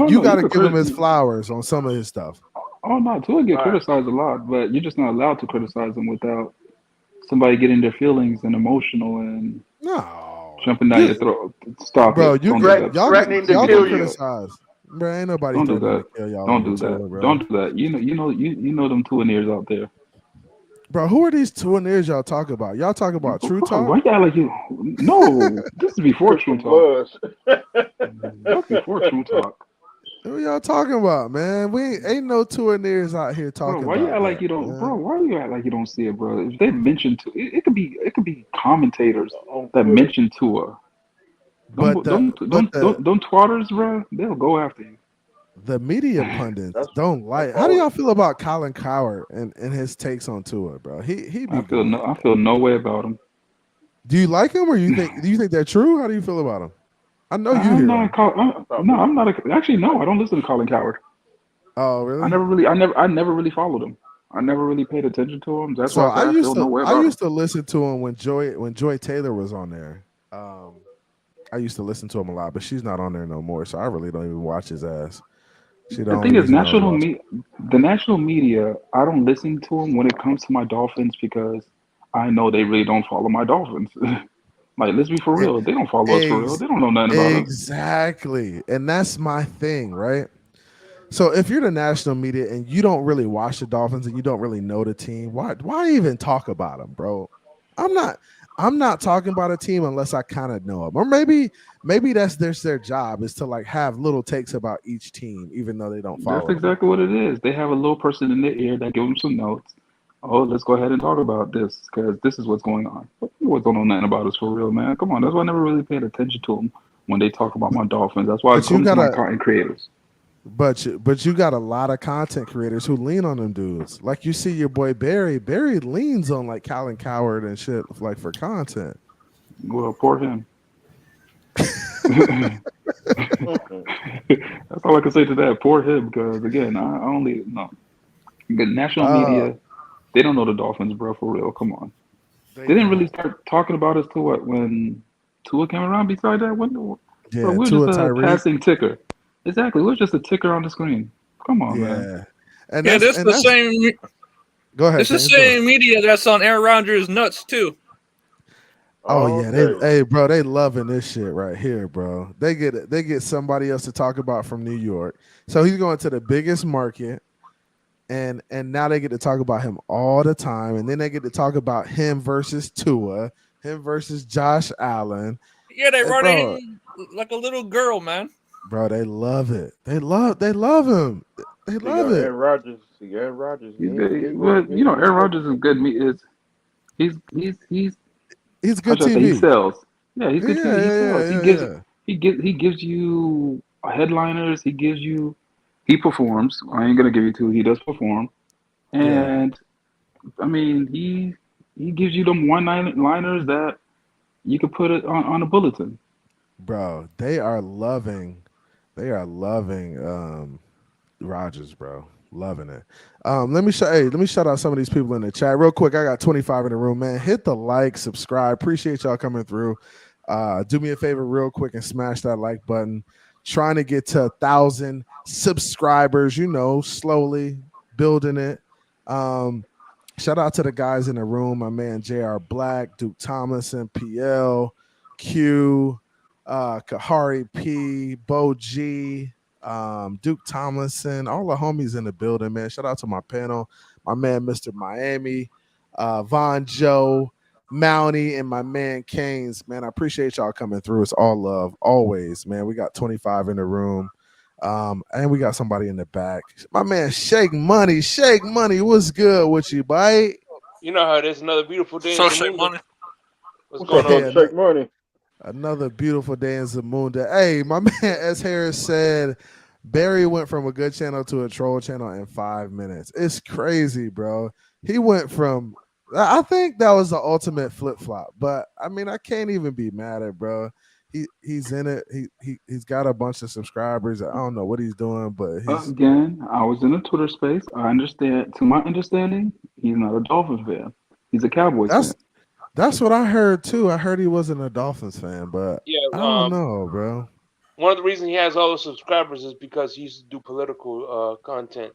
you got to give him his flowers on some of his stuff. Oh no, Tua get criticized a lot, but you're just not allowed to criticize him without somebody getting their feelings and emotional and jumping down your throat. Stop, bro. it. You threatening to kill you. Bro, ain't nobody don't do that. Kill y'all. Don't do that. Bro. Don't do that. You know them Tuaneers out there. Bro, who are these Tuaneers y'all talk about? Y'all talk about True Talk? Why y'all like you? No, this is before True Talk. That's before True Talk. Who y'all talking about, man? We ain't no Tuaneers out here talking. Bro, why about you act like you don't, bro? Why you act like you don't see it, bro? If they mention Tua, it could be commentators that mention Tua. Don't twatters, bro. They'll go after you. The media pundits don't like. How do y'all feel about Colin Cowherd and his takes on Tua, bro? I feel no way about him. Do you like him, or do you think they're true? How do you feel about him? I know you hear him. I'm not. Actually, no. I don't listen to Colin Cowherd. Oh, really? I never really followed him. I never really paid attention to him. That's why I used to listen to him when Joy Taylor was on there. I used to listen to him a lot, but she's not on there no more, so I really don't even watch his ass. The thing is, the national media, I don't listen to them when it comes to my Dolphins because I know they really don't follow my Dolphins. Like, let's be for real. They don't follow us for real. They don't know nothing about us. Exactly. And that's my thing, right? So if you're the national media and you don't really watch the Dolphins and you don't really know the team, why even talk about them, bro? I'm not talking about a team unless I kind of know them. Or maybe that's their job is to like have little takes about each team, even though they don't follow. That's exactly what it is. They have a little person in their ear that gives them some notes. Oh, let's go ahead and talk about this because this is what's going on. You don't know nothing about us for real, man. Come on. That's why I never really paid attention to them when they talk about my Dolphins. That's why I come to my content creators. But you got a lot of content creators who lean on them dudes. Like you see your boy Barry. Barry leans on like Colin Cowherd and shit like for content. Well, poor him. That's all I can say to that. Poor him, because again, I only know the national media. They don't know the Dolphins, bro. For real, come on. They didn't really start talking about us to what when Tua came around. Beside that, we're just a passing ticker. Exactly, we're just a ticker on the screen. Come on, man. And this the same. Go ahead. It's the same media that's on Aaron Rodgers' nuts too. Oh yeah, bro, they loving this shit right here, bro. They get somebody else to talk about from New York. So he's going to the biggest market. And now they get to talk about him all the time, and then they get to talk about him versus Tua, him versus Josh Allen. Yeah, they run him like a little girl, man. Bro, they love it. They love him. They love it. Aaron Rodgers. Aaron Rodgers is good. He's good TV. He sells. Yeah, he's good TV. He gives you headliners. He performs. I ain't gonna give you two. He does perform, and I mean he gives you them one-liners that you could put it on a bulletin. Bro, they are loving Rodgers, bro. Loving it. Let me shout out some of these people in the chat real quick. I got 25 in the room, man. Hit the like, subscribe. Appreciate y'all coming through. Do me a favor real quick and smash that like button. Trying to get to 1,000 subscribers, slowly building it. Shout out to the guys in the room, my man JR Black, Duke Thomason, PL, Q, Kahari P, Bo G, Duke Tomlinson, all the homies in the building, man. Shout out to my panel, my man Mr. Miami, Von Joe, Mountie, and my man Canes, man. I appreciate y'all coming through. It's all love, always, man. We got 25 in the room, and we got somebody in the back. My man Shake Money, what's good with you, bite? You know how it is. Another beautiful day. So Shake Money. What's going on, Shake Money? Another beautiful day in Zamunda. Hey, my man S. Harris said Barry went from a good channel to a troll channel in 5 minutes. It's crazy, bro. He went from. I think that was the ultimate flip flop, but I mean, I can't even be mad at bro. He's in it. He's got a bunch of subscribers. I don't know what he's doing, but he's Again, I was in a Twitter space. I understand. To my understanding, he's not a Dolphins fan. He's a Cowboys fan. That's what I heard too. I heard he wasn't a Dolphins fan, but Yeah, I don't know, bro. One of the reasons he has all those subscribers is because he used to do political content.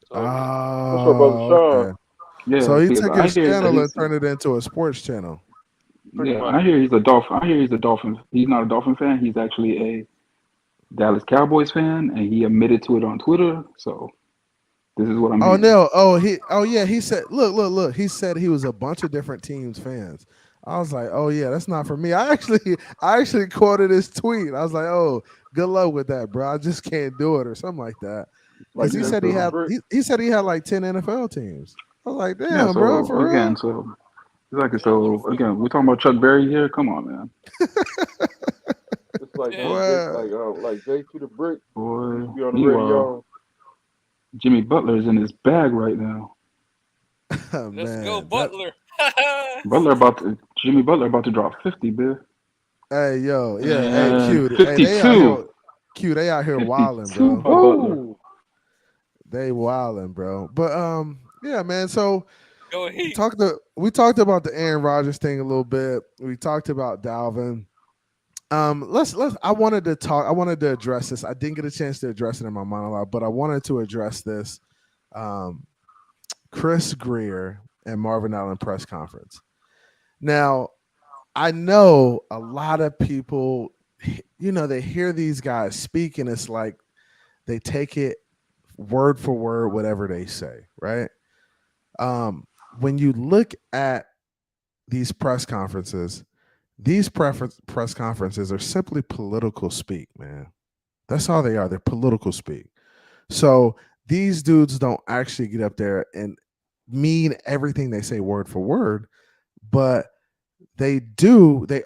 So, What's up, brother Sean? Okay. Yeah, So he because took I his hear channel that and turned it into a sports channel. pretty yeah, much. I hear he's a Dolphin. I hear he's a Dolphin. He's not a Dolphin fan. He's actually a Dallas Cowboys fan, and he admitted to it on Twitter. So this is what I'm. Oh hearing. no! Oh yeah. He said, look. He said he was a bunch of different teams fans. I was like, oh yeah, that's not for me. I actually quoted his tweet. I was like, oh, good luck with that, bro. I just can't do it or something like that. Because he said he said he had like 10 NFL teams. I was like, damn, Yeah, so bro, for again, real. We're talking about Chuck Berry here. Come on, man. It's like Yeah. like Jay to the brick. Boy, Be on the radio. Jimmy Butler is in his bag right now. Oh, Let's man, go, Butler. Jimmy Butler about to drop 50, man. Hey, yo, yeah, And hey, Q. 52. They out here wilding, 52 bro. by Butler. They wilding, bro. But yeah, man. So Go we Heat. talked about the Aaron Rodgers thing a little bit. We talked about Dalvin. I wanted to address this. I didn't get a chance to address it in my monologue, but I wanted to address this. Chris Greer and Marvin Allen press conference. Now, I know a lot of people, they hear these guys speak and it's like they take it word for word, whatever they say, right? When you look at these press conferences, these press conferences are simply political speak, man. That's all they are. They're political speak. So these dudes don't actually get up there and mean everything they say word for word, but they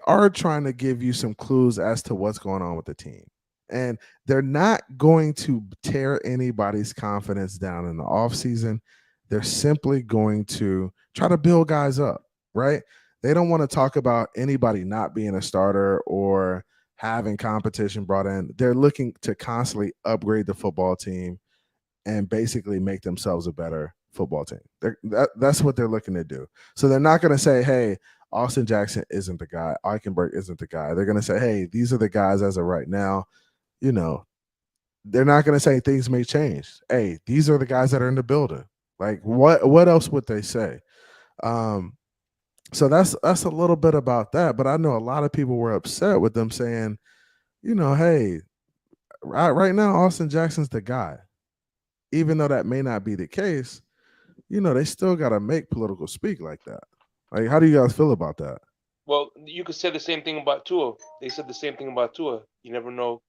are trying to give you some clues as to what's going on with the team. And they're not going to tear anybody's confidence down in the offseason. They're simply going to try to build guys up, right? They don't want to talk about anybody not being a starter or having competition brought in. They're looking to constantly upgrade the football team and basically make themselves a better football team. That's what they're looking to do. So they're not going to say, hey, Austin Jackson isn't the guy. Eichenberg isn't the guy. They're going to say, hey, these are the guys as of right now. They're not going to say things may change. Hey, these are the guys that are in the building. Like, what else would they say? So that's a little bit about that. But I know a lot of people were upset with them saying, hey, right now, Austin Jackson's the guy. Even though that may not be the case, they still got to make political speak like that. Like, how do you guys feel about that? Well, you could say the same thing about Tua. They said the same thing about Tua. You never know.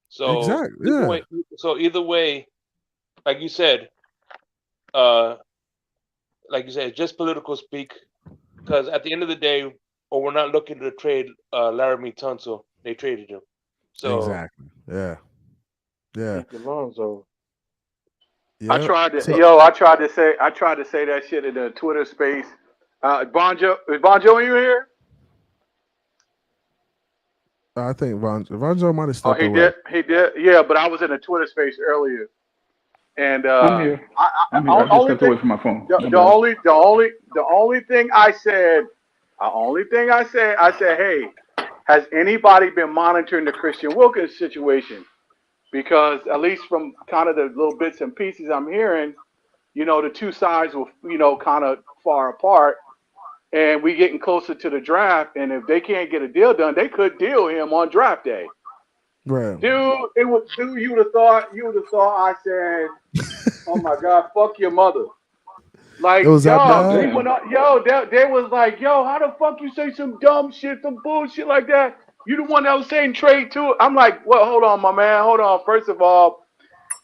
So exactly, yeah. Either way, like you said, just political speak. Because at the end of the day, we're not looking to trade Laramie Tunsil. They traded him. So exactly, yeah. Alonzo. Yep. I tried to say that shit in the Twitter space. Bonjo, is Bonjo in here? I think Vonjo might have stepped he away. He did. Yeah, but I was in a Twitter space earlier, and I'm here. I just stepped away from my phone. The only thing I said, I said, hey, has anybody been monitoring the Christian Wilkins situation? Because at least from kind of the little bits and pieces I'm hearing, the two sides were, kind of far apart. And we getting closer to the draft. And if they can't get a deal done, they could deal him on draft day. Right. Dude, you would have thought I said, oh my God, fuck your mother. Like, they was like, yo, how the fuck you say some dumb shit, some bullshit like that? You the one that was saying trade to it. I'm like, well, hold on, my man. Hold on. First of all,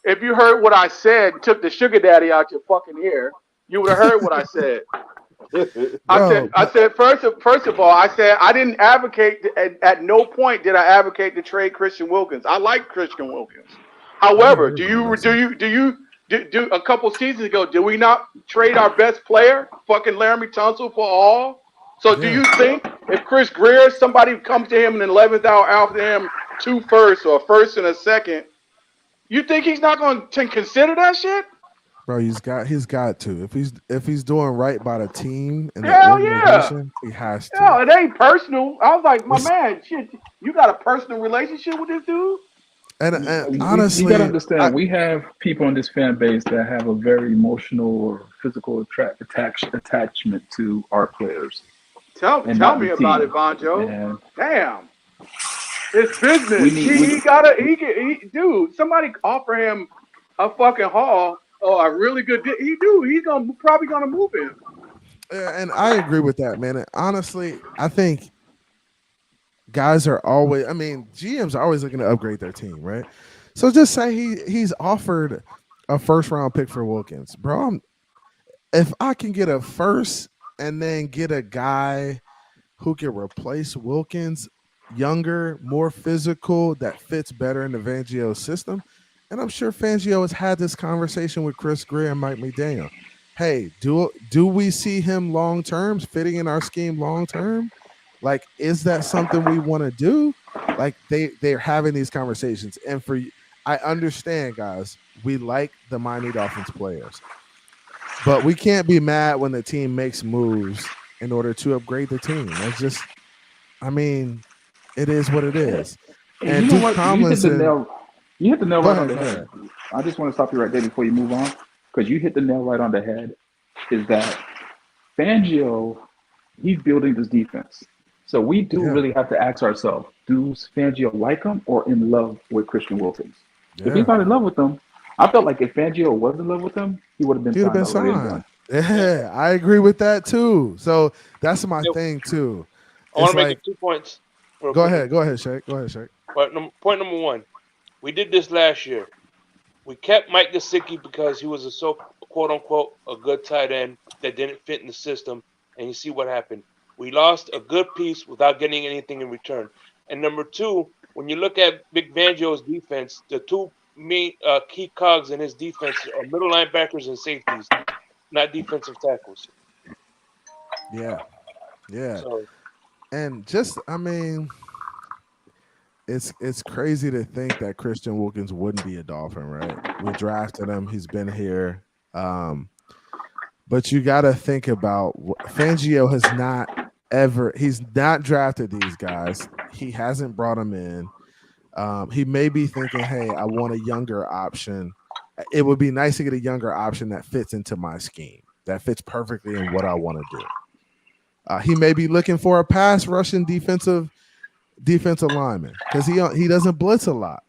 if you heard what I said, took the sugar daddy out your fucking ear, you would have heard what I said. I said, first of all, I said I didn't advocate. At no point did I advocate to trade Christian Wilkins. I like Christian Wilkins. However, do a couple seasons ago, did we not trade our best player, fucking Laramie Tunsil, for all? So do you think if Chris Greer, somebody comes to him in the 11th hour, offer him 2 firsts or a first and a second, you think he's not going to consider that shit? Bro, he's got to. If he's doing right by the team and the Hell organization, he has to. Yeah, it ain't personal. I was like, my man, shit, you got a personal relationship with this dude? And honestly, you gotta understand, we have people in this fan base that have a very emotional or physical attachment to our players. Tell me about it, Vonjo. Damn, it's business. Dude, somebody offer him a fucking haul or a really good deal. He's probably gonna move him. Yeah, and I agree with that, man. And honestly, I think guys are always, GMs are always looking to upgrade their team, right? So just say he's offered a first round pick for Wilkins, bro. If I can get a first and then get a guy who can replace Wilkins, younger, more physical, that fits better in the Fangio system, and I'm sure Fangio has had this conversation with Chris Greer and Mike McDaniel. Hey, do we see him long term fitting in our scheme long term? Like, is that something we want to do? Like, they're having these conversations. And I understand, guys, we like the Miami Dolphins players. But we can't be mad when the team makes moves in order to upgrade the team. That's just, it is what it is. And you know what? You hit the nail right on the head. I just want to stop you right there before you move on, because you hit the nail right on the head, is that Fangio, he's building this defense. So we do really have to ask ourselves, does Fangio like him or in love with Christian Wilkins? Yeah. If he's not in love with him, I felt like if Fangio was in love with him, he would have been signed. Yeah, I agree with that too. So that's my thing too. I want to make 2 points. Go ahead, Shaq. But point number 1, we did this last year. We kept Mike Gesicki because he was a quote unquote a good tight end that didn't fit in the system, and you see what happened. We lost a good piece without getting anything in return. And number 2, when you look at Big Fangio's defense, the 2 main key cogs in his defense are middle linebackers and safeties, not defensive tackles. Yeah. So, and just, it's crazy to think that Christian Wilkins wouldn't be a Dolphin, right? We drafted him. He's been here. But you got to think about Fangio he's not drafted these guys. He hasn't brought them in. He may be thinking, hey, I want a younger option. It would be nice to get a younger option that fits into my scheme, that fits perfectly in what I want to do. He may be looking for a pass rushing defensive lineman because he doesn't blitz a lot,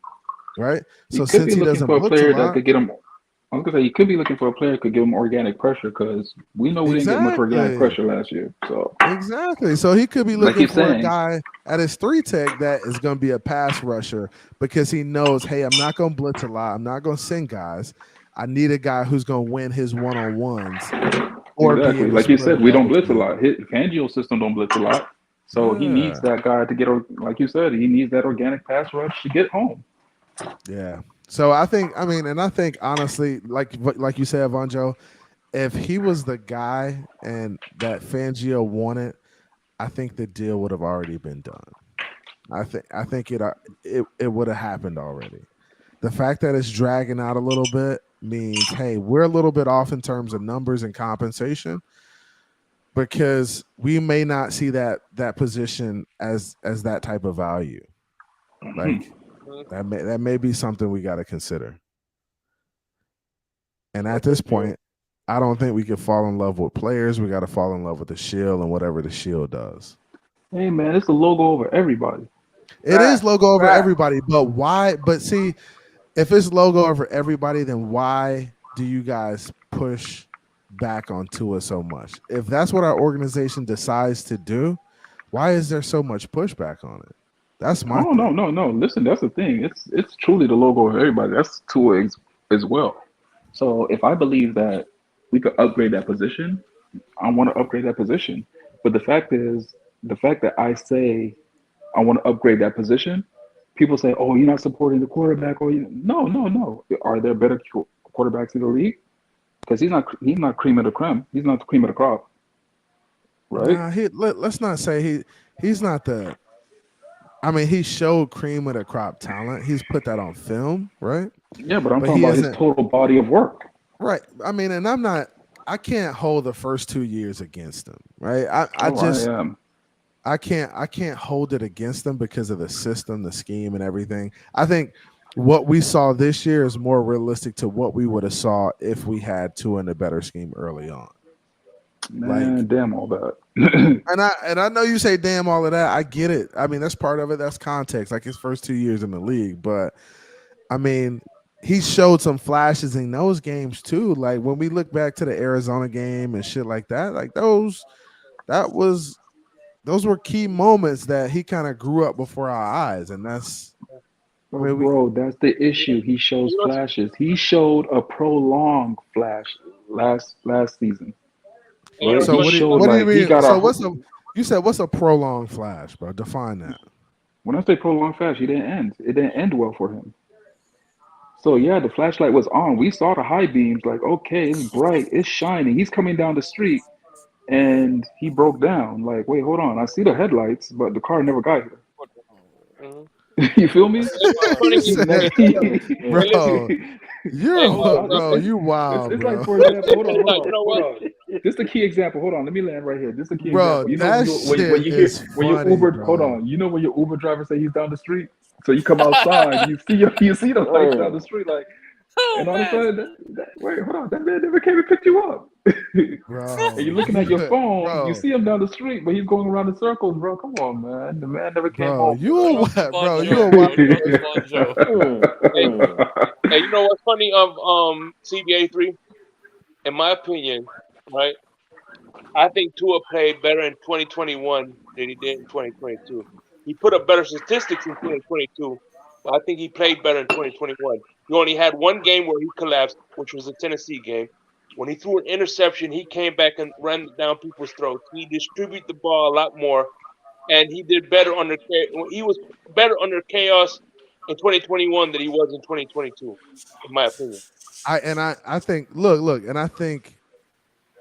right? So since he doesn't blitz a lot, could get him. I was gonna say, you could be looking for a player who could give him organic pressure, because we know we didn't get much organic pressure last year. So exactly. So he could be looking for a guy at his 3 tech that is going to be a pass rusher, because he knows, hey, I'm not going to blitz a lot. I'm not going to send guys. I need a guy who's going to win his one-on-ones. Exactly. Like you said, we don't blitz a lot. Fangio's system don't blitz a lot. So he needs that guy to get, like you said, he needs that organic pass rush to get home. Yeah. So I think honestly, like you said, Vonjo, if he was the guy and that Fangio wanted, I think the deal would have already been done. I think it would have happened already. The fact that it's dragging out a little bit means, hey, we're a little bit off in terms of numbers and compensation, because we may not see that position as that type of value. Like. That may be something we got to consider. And at this point, I don't think we can fall in love with players. We got to fall in love with the shield and whatever the shield does. Hey, man, it's a logo over everybody. It is logo over everybody, but why? But see, if it's logo over everybody, then why do you guys push back on TUA so much? If that's what our organization decides to do, why is there so much pushback on it? That's my no. Listen, that's the thing. It's truly the logo of everybody. That's TUA as well. So if I believe that we could upgrade that position, I want to upgrade that position. But the fact that I say I want to upgrade that position people say, "Oh, you're not supporting the quarterback." Or no. Are there better quarterbacks in the league? Because he's not cream of the creme. He's not the cream of the crop, right? Nah, let's not say he's not the. I mean, he showed cream of the crop talent. He's put that on film, right? Yeah, but I'm But talking he about his isn't total body of work. right. I mean, and I'm not. I can't hold the first 2 years against him, right? I just I am. I can't hold it against them because of the system, the scheme, and everything. I think what we saw this year is more realistic to what we would have saw if we had Tua in a better scheme early on. Man, Like, damn all that. and I know you say damn all of that. I get it. I mean, that's part of it. That's context, like his first 2 years in the league. But I mean, he showed some flashes in those games too. Like when we look back to the Arizona game and shit like that, like those were key moments that he kind of grew up before our eyes, and that's. I mean, Bro, that's the issue. He shows flashes. He showed a prolonged flash last season. Right? So He showed what do you like he mean? got So a. you said what's a prolonged flash, bro? Define that. When I say prolonged flash, he didn't end. It didn't end well for him. So yeah, the flashlight was on. We saw the high beams. Like, okay, it's bright, it's shining. He's coming down the street, and he broke down. Like, wait, hold on. I see the headlights, but the car never got here. You feel me? Bro, you wild, it's bro. like, for example, hold on. This is the key example. Hold on, let me land right here. This is the key example. You know when you hear when your Uber, bro. hold on. You know when your Uber driver say he's down the street, so you come outside, you see the lights down the street, like, and all of a sudden, wait, hold on, that man never came and picked you up. Bro, and you're looking at your phone, bro. you see him down the street, but he's going around in circles, bro. Come on, man. The man never came bro, home. You a wild. Hey, you know what's funny of CBA3? In my opinion, right? I think Tua played better in 2021 than he did in 2022. He put up better statistics in 2022, but I think he played better in 2021. He only had one game where he collapsed, which was the Tennessee game. When he threw an interception, he came back and ran down people's throats. He distributed the ball a lot more, and he did better under. He was better under chaos in 2021 than he was in 2022, in my opinion. I think look, and I think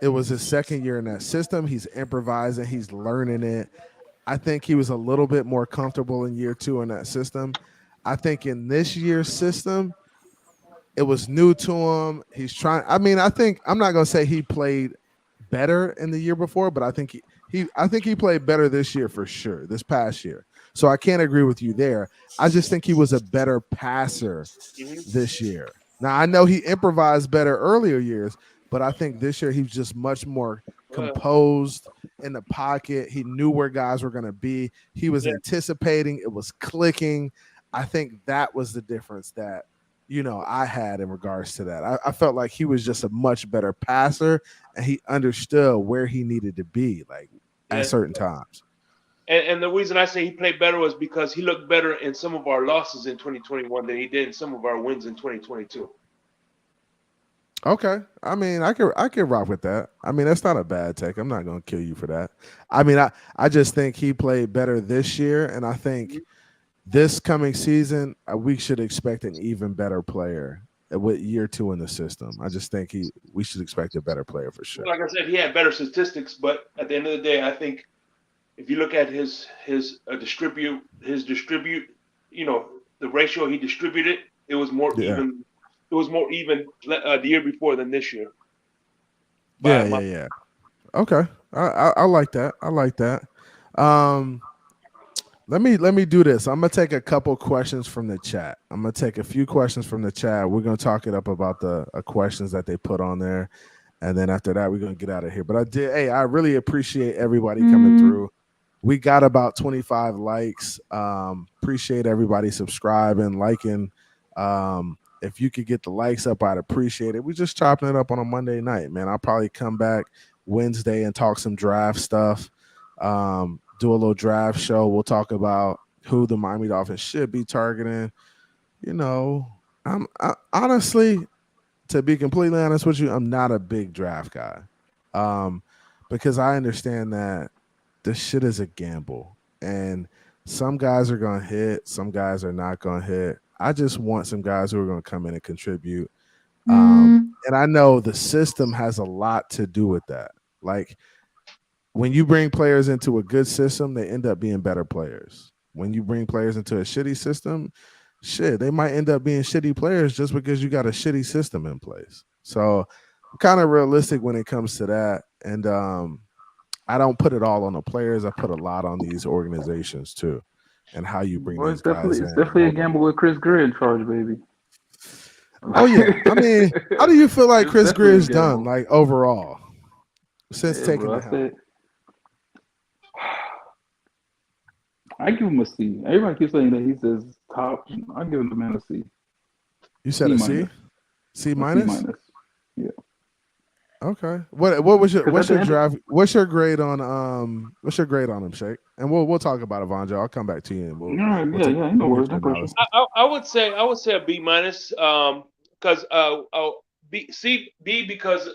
it was his second year in that system. He's improvising. He's learning it. I think he was a little bit more comfortable in year 2 in that system. I think in this year's system, it was new to him. He's trying. I mean, I think I'm not gonna say he played better in the year before, but I think he played better this year for sure. This past year, so I can't agree with you there. I just think he was a better passer this year. Now I know he improvised better earlier years, but I think this year he was just much more composed in the pocket. He knew where guys were going to be. He was anticipating. It was clicking. I think that was the difference that, I had in regards to that. I felt like he was just a much better passer, and he understood where he needed to be, like at certain times. And the reason I say he played better was because he looked better in some of our losses in 2021 than he did in some of our wins in 2022. Okay. I mean, I could rock with that. I mean, that's not a bad take. I'm not going to kill you for that. I mean, I just think he played better this year, and I think this coming season we should expect an even better player with year 2 in the system. I just think we should expect a better player for sure. Like I said, he had better statistics, but at the end of the day, I think if you look at his distribute, the ratio he distributed, it was more even. It was more even the year before than this year. Yeah. Okay, I like that. I like that. Let me do this. I'm gonna take a couple questions from the chat. I'm gonna take a few questions from the chat. We're gonna talk it up about the questions that they put on there, and then after that, we're gonna get out of here. But I really appreciate everybody coming through. We got about 25 likes. Appreciate everybody subscribing, liking. If you could get the likes up, I'd appreciate it. We're just chopping it up on a Monday night, man. I'll probably come back Wednesday and talk some draft stuff. Do a little draft show. We'll talk about who the Miami Dolphins should be targeting. I honestly, to be completely honest with you, I'm not a big draft guy, because I understand that this shit is a gamble, and Some guys are going to hit. Some guys are not going to hit. I just want some guys who are going to come in and contribute. And I know the system has a lot to do with that. Like when you bring players into a good system, they end up being better players. When you bring players into a shitty system, they might end up being shitty players just because you got a shitty system in place. So I'm kind of realistic when it comes to that. And I don't put it all on the players. I put a lot on these organizations too, and how you bring these guys in. It's definitely a gamble with Chris Greer in charge, baby. Oh yeah, I mean, how do you feel like Chris Greer's done, like overall, since taking the helm? I give him a C. Everybody keeps saying that he says top. I give him the man a C. You said a C? C minus? C minus. Yeah. Okay. What was your draft? What's your grade on him, Shake? And we'll talk about it, Vonjo. I'll come back to you and we'll no worries, no pressure. I would say a B minus because B because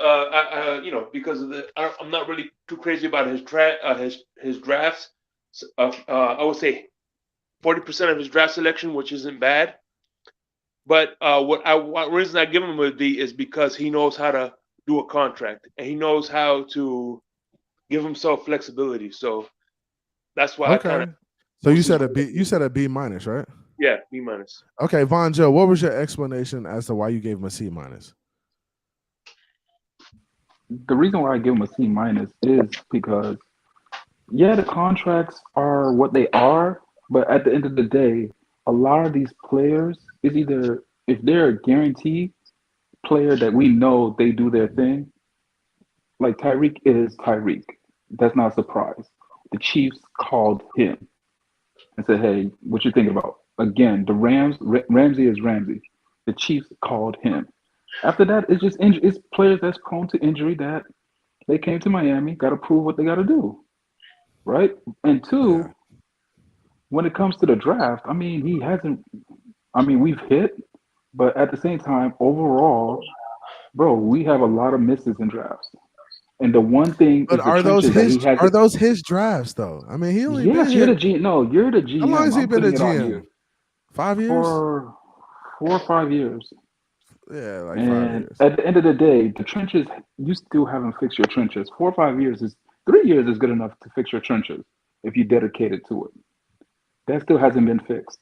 because of I'm not really too crazy about his drafts. I would say 40% of his draft selection, which isn't bad. But what reason I give him a B is because he knows how to do a contract and he knows how to give himself flexibility. So that's why I kind of. So you said a B. You said a B minus, right? Yeah, B minus. Okay, Vonjo, what was your explanation as to why you gave him a C minus? The reason why I give him a C minus is because, the contracts are what they are, but at the end of the day, a lot of these players is either, if they're a guaranteed player that we know they do their thing, like Tyreek is Tyreek. That's not a surprise. The Chiefs called him and said, hey, what you thinking about? Again, the Ramsey is Ramsey. The Chiefs called him. After that, it's just it's players that's prone to injury that they came to Miami, got to prove what they got to do, right? And two, when it comes to the draft, I mean, we've hit, but at the same time, overall, bro, we have a lot of misses in drafts. And the one thing, but are those his drafts though? I mean, he only been you're the GM. No, you're the GM. How long has he been a GM? 5 years? For 4 or 5 years. Yeah, like and 5 years. At the end of the day, the trenches, you still haven't fixed your trenches. 4 or 5 years 3 years is good enough to fix your trenches if you dedicated to it. That still hasn't been fixed.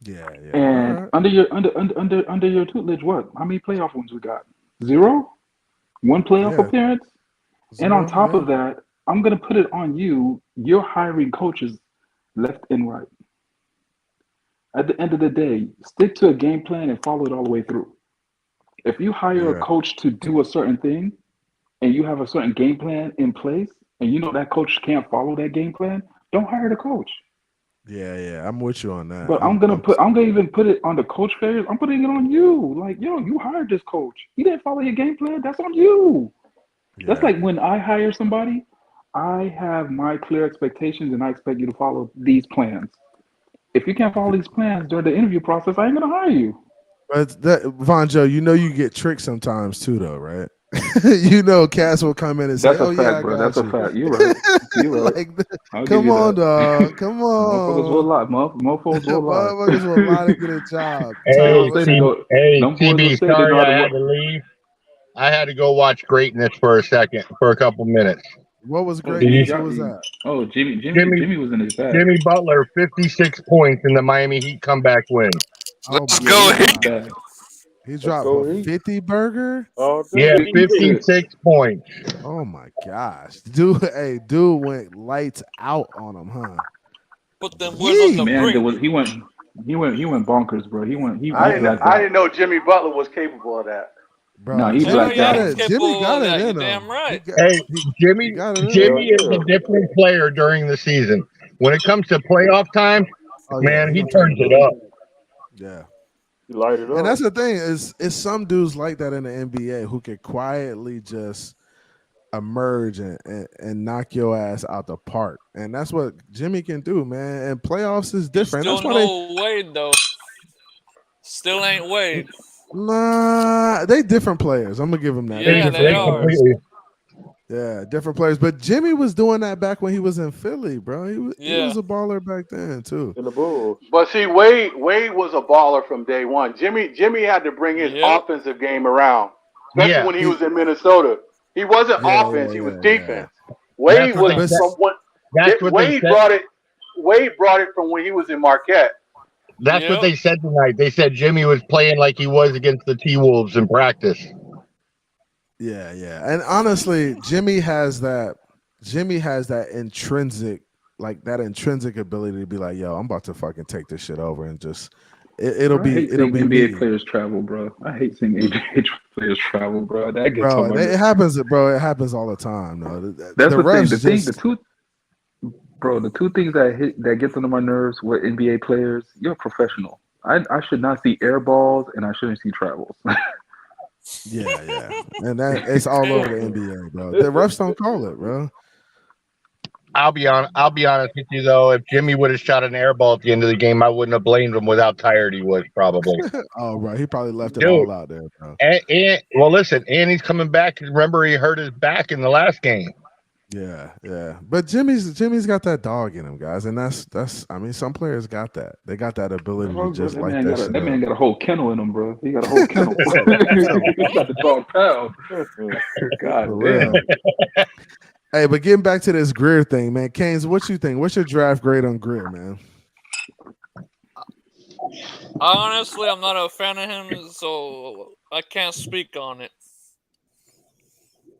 Yeah. And right. under your tutelage, what? How many playoff wins we got? 0? 1 playoff appearance? 0, and on top of that, I'm gonna put it on you. You're hiring coaches left and right. At the end of the day, stick to a game plan and follow it all the way through. If you hire a coach to do a certain thing and you have a certain game plan in place and you know that coach can't follow that game plan, don't hire the coach. Yeah, I'm with you on that. But I'm gonna even put it on the coach failures. I'm putting it on you. Like, you hired this coach. He didn't follow your game plan. That's on you. Yeah. That's like when I hire somebody, I have my clear expectations and I expect you to follow these plans. If you can't follow these plans during the interview process, I ain't gonna hire you. But Vonjo, you get tricked sometimes too, though, right? Cass will come in and say, "That's a fact, bro. That's a fact. You're right. You're right. Come on, dog. Come on. Motherfuckers will lie. Motherfuckers will lie. Motherfuckers will lie to get a job. TB, sorry I had to leave. I had to go watch greatness for a couple minutes. What was great? What was that? Oh, Jimmy was in his bag. Jimmy Butler, 56 points in the Miami Heat comeback win. Let's go Heat. He dropped a 50 burger? Yeah, 56 points. Oh my gosh. Dude went lights out on him, huh? Put them words on the brink. He went bonkers, bro. I didn't know Jimmy Butler was capable of that. Bro, no, Jimmy got it in him. Damn right. Jimmy is a different player during the season. When it comes to playoff time, he turns it up. Yeah. You light it up. And that's the thing is some dudes like that in the NBA who can quietly just emerge and knock your ass out the park. And that's what Jimmy can do, man. And playoffs is different. Still no Wade, though. Still ain't Wade. Nah, they different players. I'm going to give them that. Yeah, they are. Yeah, different players. But Jimmy was doing that back when he was in Philly, bro. He was a baller back then too. In the Bulls. But see, Wade was a baller from day one. Jimmy had to bring his offensive game around, especially when he was in Minnesota. He wasn't offense; he was defense. Wade was from what? Wade brought it. Wade brought it from when he was in Marquette. That's what they said tonight. They said Jimmy was playing like he was against the T-Wolves in practice. Yeah. And honestly, Jimmy has that intrinsic ability to be like, yo, I'm about to fucking take this shit over and just it'll be NBA players travel, bro. I hate seeing NBA players travel, bro. That gets on my nerves. It happens, bro. It happens all the time. No, that's the two things that gets under my nerves with NBA players. You're a professional. I should not see air balls and I shouldn't see travels. Yeah, and that it's all over the NBA, bro. The refs don't call it, bro. I'll be honest with you though. If Jimmy would have shot an air ball at the end of the game, I wouldn't have blamed him with how tired he was. Probably. Oh, right. He probably left it all out there, bro. And well, listen, and he's coming back. Remember, he hurt his back in the last game. Yeah. But Jimmy's got that dog in him, guys, and that's. I mean, some players got that. They got that ability to just like that. That man got a whole kennel in him, bro. He got a whole kennel. He got the dog pound. God damn. Hey, but getting back to this Greer thing, man. Canes, what you think? What's your draft grade on Greer, man? Honestly, I'm not a fan of him, so I can't speak on it.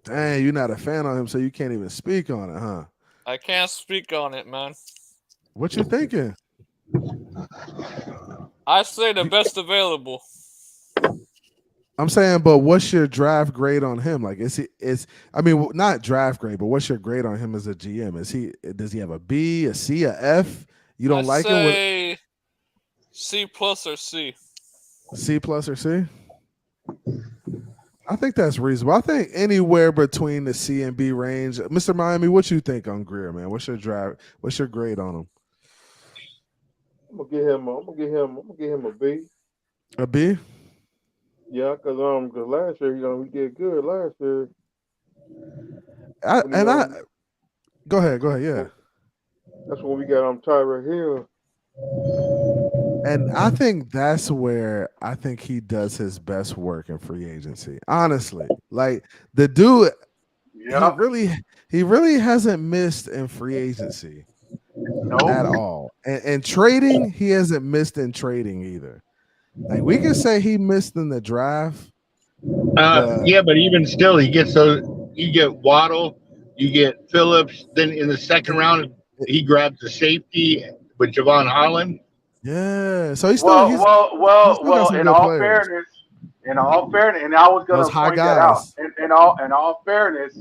Dang, you're not a fan of him, so you can't even speak on it, huh? I can't speak on it, man. What you thinking? I say the best available. I'm saying, but what's your draft grade on him? Like, not draft grade, but what's your grade on him as a GM? Does he have a B, a C, a F? You don't like him? C plus or C. C plus or C? I think that's reasonable. I think anywhere between the C and B range. Mr. Miami, what you think on Greer, man? What's your grade on him? I'm gonna give him a B. A B? Yeah, because last year, we did good last year. Go ahead, yeah. That's when we got tyreekhill. And I think that's where I think he does his best work in free agency. Honestly, like the dude, he really hasn't missed in free agency at all. And trading, he hasn't missed in trading either. Like we can say he missed in the draft. Yeah, but even still, you get Waddle, you get Phillips. Then in the second round, he grabs the safety with Javon Holland. Yeah, so he's still in all fairness, and I was going to point that out. In all fairness,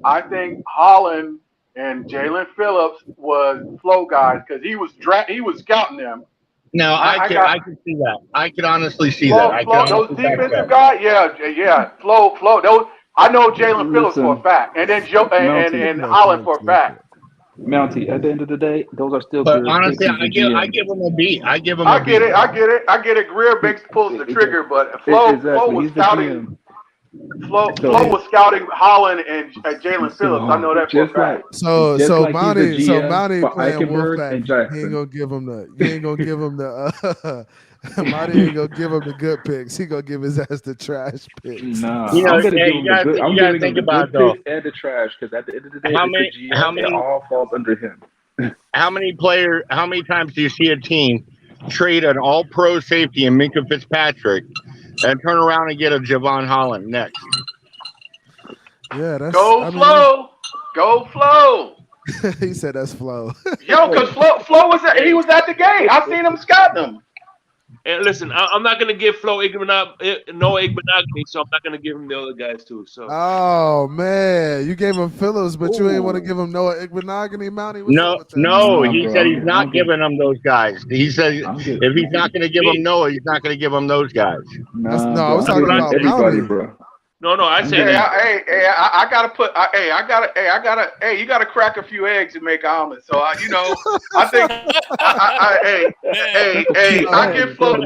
I think Holland and Jalen Phillips was flow guys because he was scouting them. No, I can see that. I can honestly see that. Those defensive guys, yeah. Flow. Those I know Jalen Phillips for a fact, and then and Holland for a fact. Mountie, at the end of the day, those are still but good. Honestly, I give him a B. I get it. Greer pulls the trigger, but Flo was scouting. Flo was scouting Holland and Jalen Phillips. I know that for a fact. So Monty playing Wolfpack. He ain't gonna give him the. Monty ain't gonna give him the good picks. He gonna give his ass the trash picks. Nah, I'm gonna give him the good picks and the trash because at the end of the day, it all falls under him. How many times do you see a team trade an all-pro safety in Minkah Fitzpatrick and turn around and get a Javon Holland next? Yeah, that's Go Flo. He said that's Flo. Yo, because Flo was at the game. I seen him scouting them. And listen, I'm not gonna give Flo Igbenogany, so I'm not gonna give him the other guys too. So. Oh man, you gave him Phillips, but you ain't want to give him Noah Igbenogany, Mountie. No, he said he's not giving them those guys. He said if he's not gonna give them Noah, he's not gonna give them those guys. I was talking about everybody, bro. No, I said. I gotta put. You gotta crack a few eggs and make an omelet. So I think. I give Flo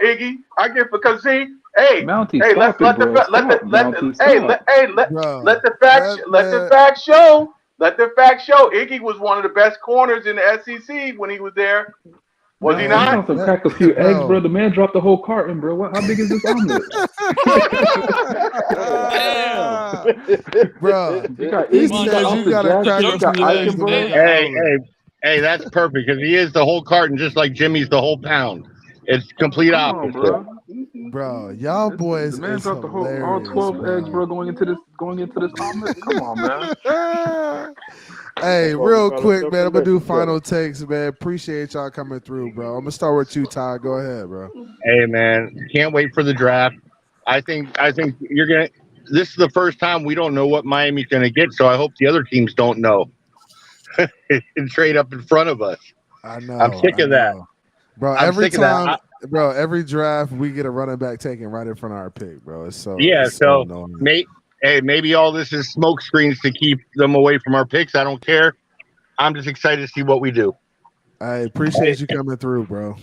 Iggy. Because see. Mountie, Let the facts show. Let the facts show. Iggy was one of the best corners in the SEC when he was there. Was he not? He wants to crack a few eggs, bro. The man dropped the whole carton, bro. How big is this omelet? Bro, you got gotta crack a few eggs, bro. Hey, that's perfect because he is the whole carton, just like Jimmy's the whole pound. It's complete opposite. Bro, y'all boys. The man dropped the whole all 12 eggs, bro, going into this omelet. Come on, man. Hey, real quick, man. I'm gonna do final takes, man. Appreciate y'all coming through, bro. I'm gonna start with you, Ty. Go ahead, bro. Hey, man, can't wait for the draft. I think you're gonna. This is the first time we don't know what Miami's gonna get, so I hope the other teams don't know. And trade up in front of us. I know. I'm sick of that, bro. Every time, bro, every draft we get a running back taken right in front of our pick, bro. It's so maybe all this is smoke screens to keep them away from our picks. I don't care. I'm just excited to see what we do. I appreciate you coming through, bro.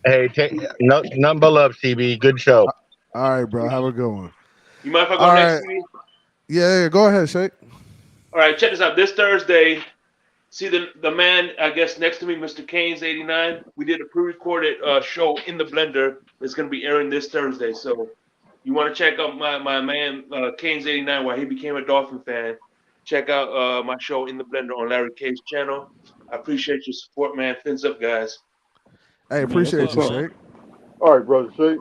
Hey, none but love, CB. Good show. All right, bro. Have a good one. You mind if I go next, CB? Yeah, go ahead, Shake. All right, check this out. This Thursday, see the man, I guess, next to me, Mr. Canes 89. We did a pre-recorded show in the blender. It's going to be airing this Thursday. So you want to check out my man, Canes 89, why he became a Dolphin fan. Check out my show in the blender on Larry K's channel. I appreciate your support, man. Fins up, guys. Hey, appreciate you, Shake. All right, brother Shake.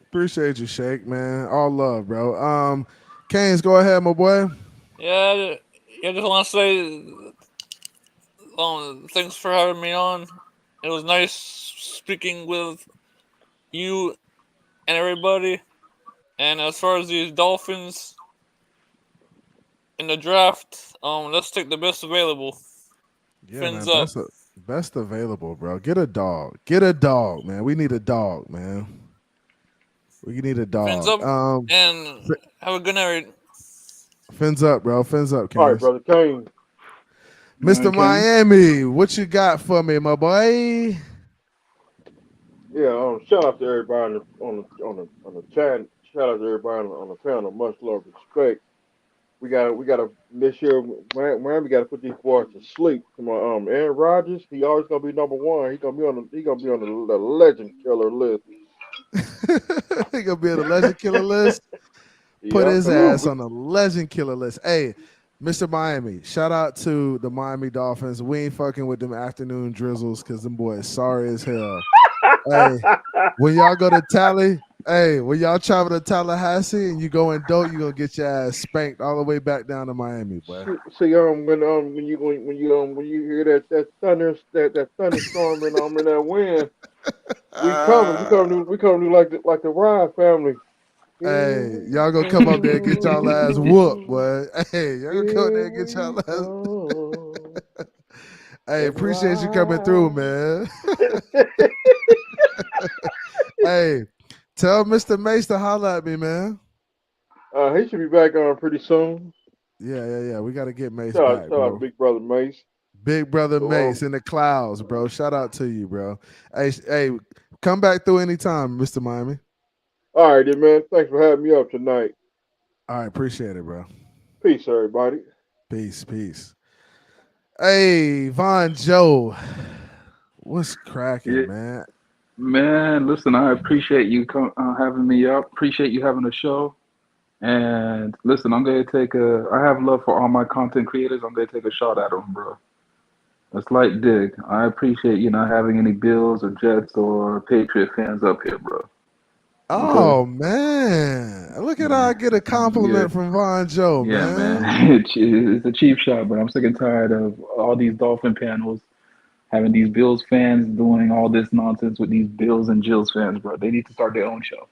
Appreciate you, Shake, man. All love, bro. Canes, go ahead, my boy. Yeah, I just want to say thanks for having me on. It was nice speaking with you and everybody. And as far as these Dolphins in the draft, let's take the best available. Yeah, Fins man, up. best available, bro. Get a dog. Get a dog, man. We need a dog, man. We need a dog. Fins up and have a good night. Fins up, bro. Fins up, Canes. All right, brother Kane. Mr. Miami, what you got for me, my boy? Yeah, shout out to everybody on the chat. Shout out to everybody on the panel. Much love, respect. We gotta this year. Miami got to put these boys to sleep. Come on, Aaron Rodgers. He always gonna be number one. He gonna be on the legend killer list. He gonna be on the legend killer list. Put his ass on the legend killer list. Hey, Mr. Miami, shout out to the Miami Dolphins. We ain't fucking with them afternoon drizzles because them boys sorry as hell. Hey, when y'all go to Tally, when y'all travel to Tallahassee and you go in dope, you gonna get your ass spanked all the way back down to Miami, boy. See, when you hear that thunderstorm and in that wind, we coming like the Ride family. Hey, y'all gonna come up there and get y'all ass whooped, boy. Hey, y'all gonna come up there and get y'all ass. Hey, appreciate you coming through, man. Hey, tell Mr. Mace to holler at me, man. He should be back on pretty soon. Yeah. We gotta get Mace Shout back, bro. out Big Brother Mace. Big Brother Mace in the clouds, bro. Shout out to you, bro. Hey, come back through anytime, Mr. Miami. All right, then, man. Thanks for having me up tonight. All right, appreciate it, bro. Peace, everybody. Peace. Hey, Von Joe, what's cracking, man? Man, listen, I appreciate you having me up. Appreciate you having a show. And listen, I have love for all my content creators. I'm going to take a shot at them, bro. A slight dig. I appreciate you not having any Bills or Jets or Patriot fans up here, bro. Oh, man. Look at I get a compliment from Von Joe, man. Yeah, man. It's a cheap shot, but I'm sick and tired of all these Dolphin panels having these Bills fans doing all this nonsense with these Bills and Jills fans, bro. They need to start their own show.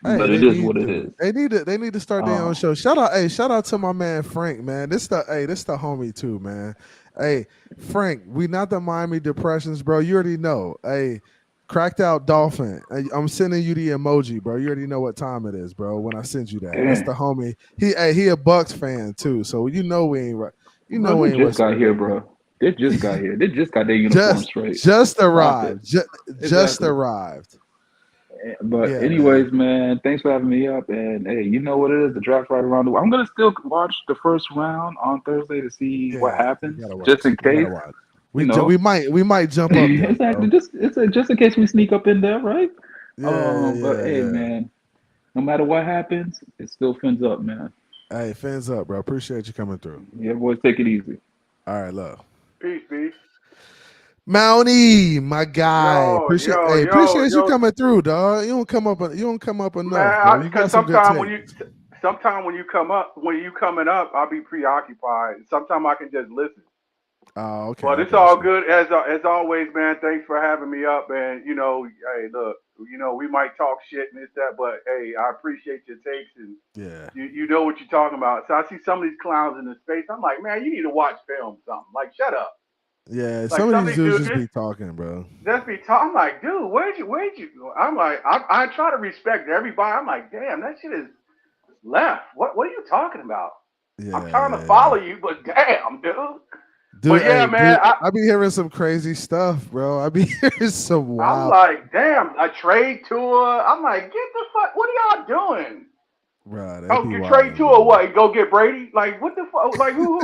Hey, but it is what it is. They need to start their own show. Shout out to my man Frank, man. This the homie too, man. Hey, Frank, we not the Miami Depressions, bro. You already know. Hey, Cracked out dolphin. I'm sending you the emoji, bro. You already know what time it is, bro. When I send you that, that's the homie. He a Bucks fan too, so you know we ain't right. You know we They ain't just got whispering. here, bro. They just got here. They just got their uniform straight. Just Stop it. arrived. Just Exactly. arrived. But Yeah, anyways, man, thanks for having me up. And hey, you know what it is? The draft right around the way. I'm gonna still watch the first round on Thursday to see what happens, just in case. We might jump up there. Exactly. Just in case we sneak up in there, right? But hey, yeah. man, no matter what happens, it still fins up, man. Hey, fins up, bro. Appreciate you coming through. Yeah, boys, take it easy. All right, love. Peace. Mountie, my guy. Appreciate yo, you coming through, dog. You don't come up enough, man. bro. Because sometimes when you come up, when you coming up, I'll be preoccupied. Sometimes I can just listen. Oh, okay. But it's all good as always, man. Thanks for having me up, and hey, look, we might talk shit and this that, but hey, I appreciate your takes and you know what you're talking about. So I see some of these clowns in the space. I'm like, man, you need to watch film, something. Like, shut up. Yeah, like, some of these dudes just be talking, bro. Just be talking. I'm like, dude, where'd you go? I'm like, I try to respect everybody. I'm like, damn, that shit is left. What are you talking about? Yeah, I'm trying to follow you, but damn, dude. Dude, but yeah, man, I be hearing some crazy stuff, bro. I be hearing some wild. I'm like, damn, a trade TUA. I'm like, get the fuck. What are y'all doing? Right. You trade TUA what? Go get Brady? Like, what the fuck? Like, who?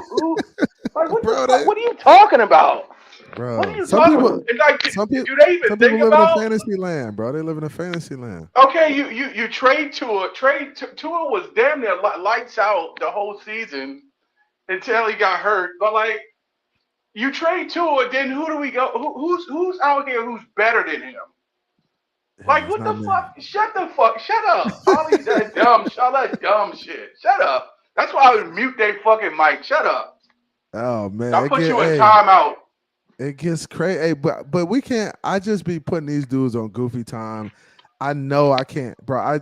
Like, what the fuck? What are you talking about? Bro, what are you talking about? Like, do they even think about? Live in a fantasy land, bro. They live in a fantasy land. Okay, you trade TUA. TUA was damn near lights out the whole season until he got hurt. But like, you trade TUA, then who do we go? Who's out here who's better than him? Like, what the fuck? Shut up. All these that dumb shit. Shut up. That's why I would mute their fucking mic. Shut up. Oh man. I'll put you in timeout. It gets crazy. Hey, but we can't. I just be putting these dudes on goofy time. I know I can't, bro.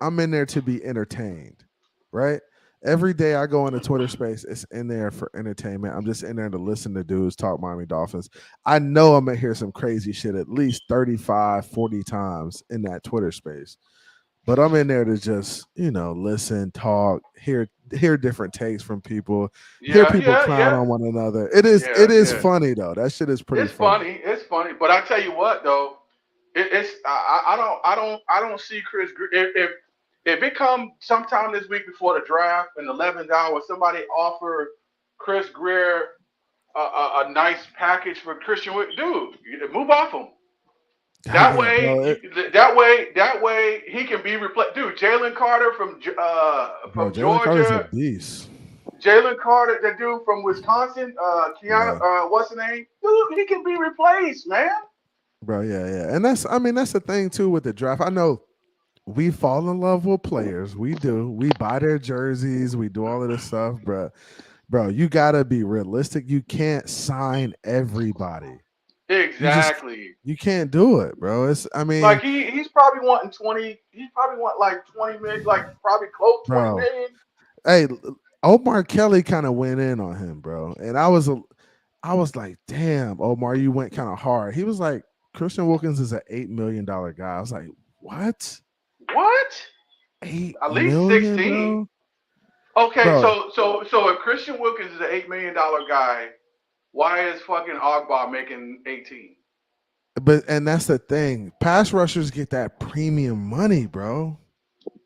I'm in there to be entertained, right? Every day I go into Twitter space, it's in there for entertainment. I'm just in there to listen to dudes talk Miami Dolphins. I know I'm going to hear some crazy shit at least 35, 40 times in that Twitter space. But I'm in there to just, listen, talk, hear different takes from people, hear people clown on one another. It is funny though. That shit is pretty funny. It's funny. But I tell you what though, I don't see Chris if it come sometime this week before the draft in the 11th hour, somebody offer Chris Greer a nice package for Christian, dude, move off him. That way he can be replaced. Dude, Jalen Carter from Georgia. Carter's a beast. Jalen Carter, the dude from Wisconsin, what's the name? Dude, he can be replaced, man. Bro, yeah. And that's the thing too with the draft. I know we fall in love with players. We do. We buy their jerseys. We do all of this stuff, bro. Bro, you gotta be realistic. You can't sign everybody. Exactly. You can't do it, bro. Like he's probably wanting 20. He's probably want like 20 million, like probably close to 20 million. Hey, Omar Kelly kind of went in on him, bro, and I was like, damn, Omar, you went kind of hard. He was like, Christian Wilkins is an $8 million guy. I was like, what? What? 8 At least million, 16. bro? Okay, so if Christian Wilkins is an $8 million guy, why is fucking Ogba making 18? And that's the thing. Pass rushers get that premium money, bro.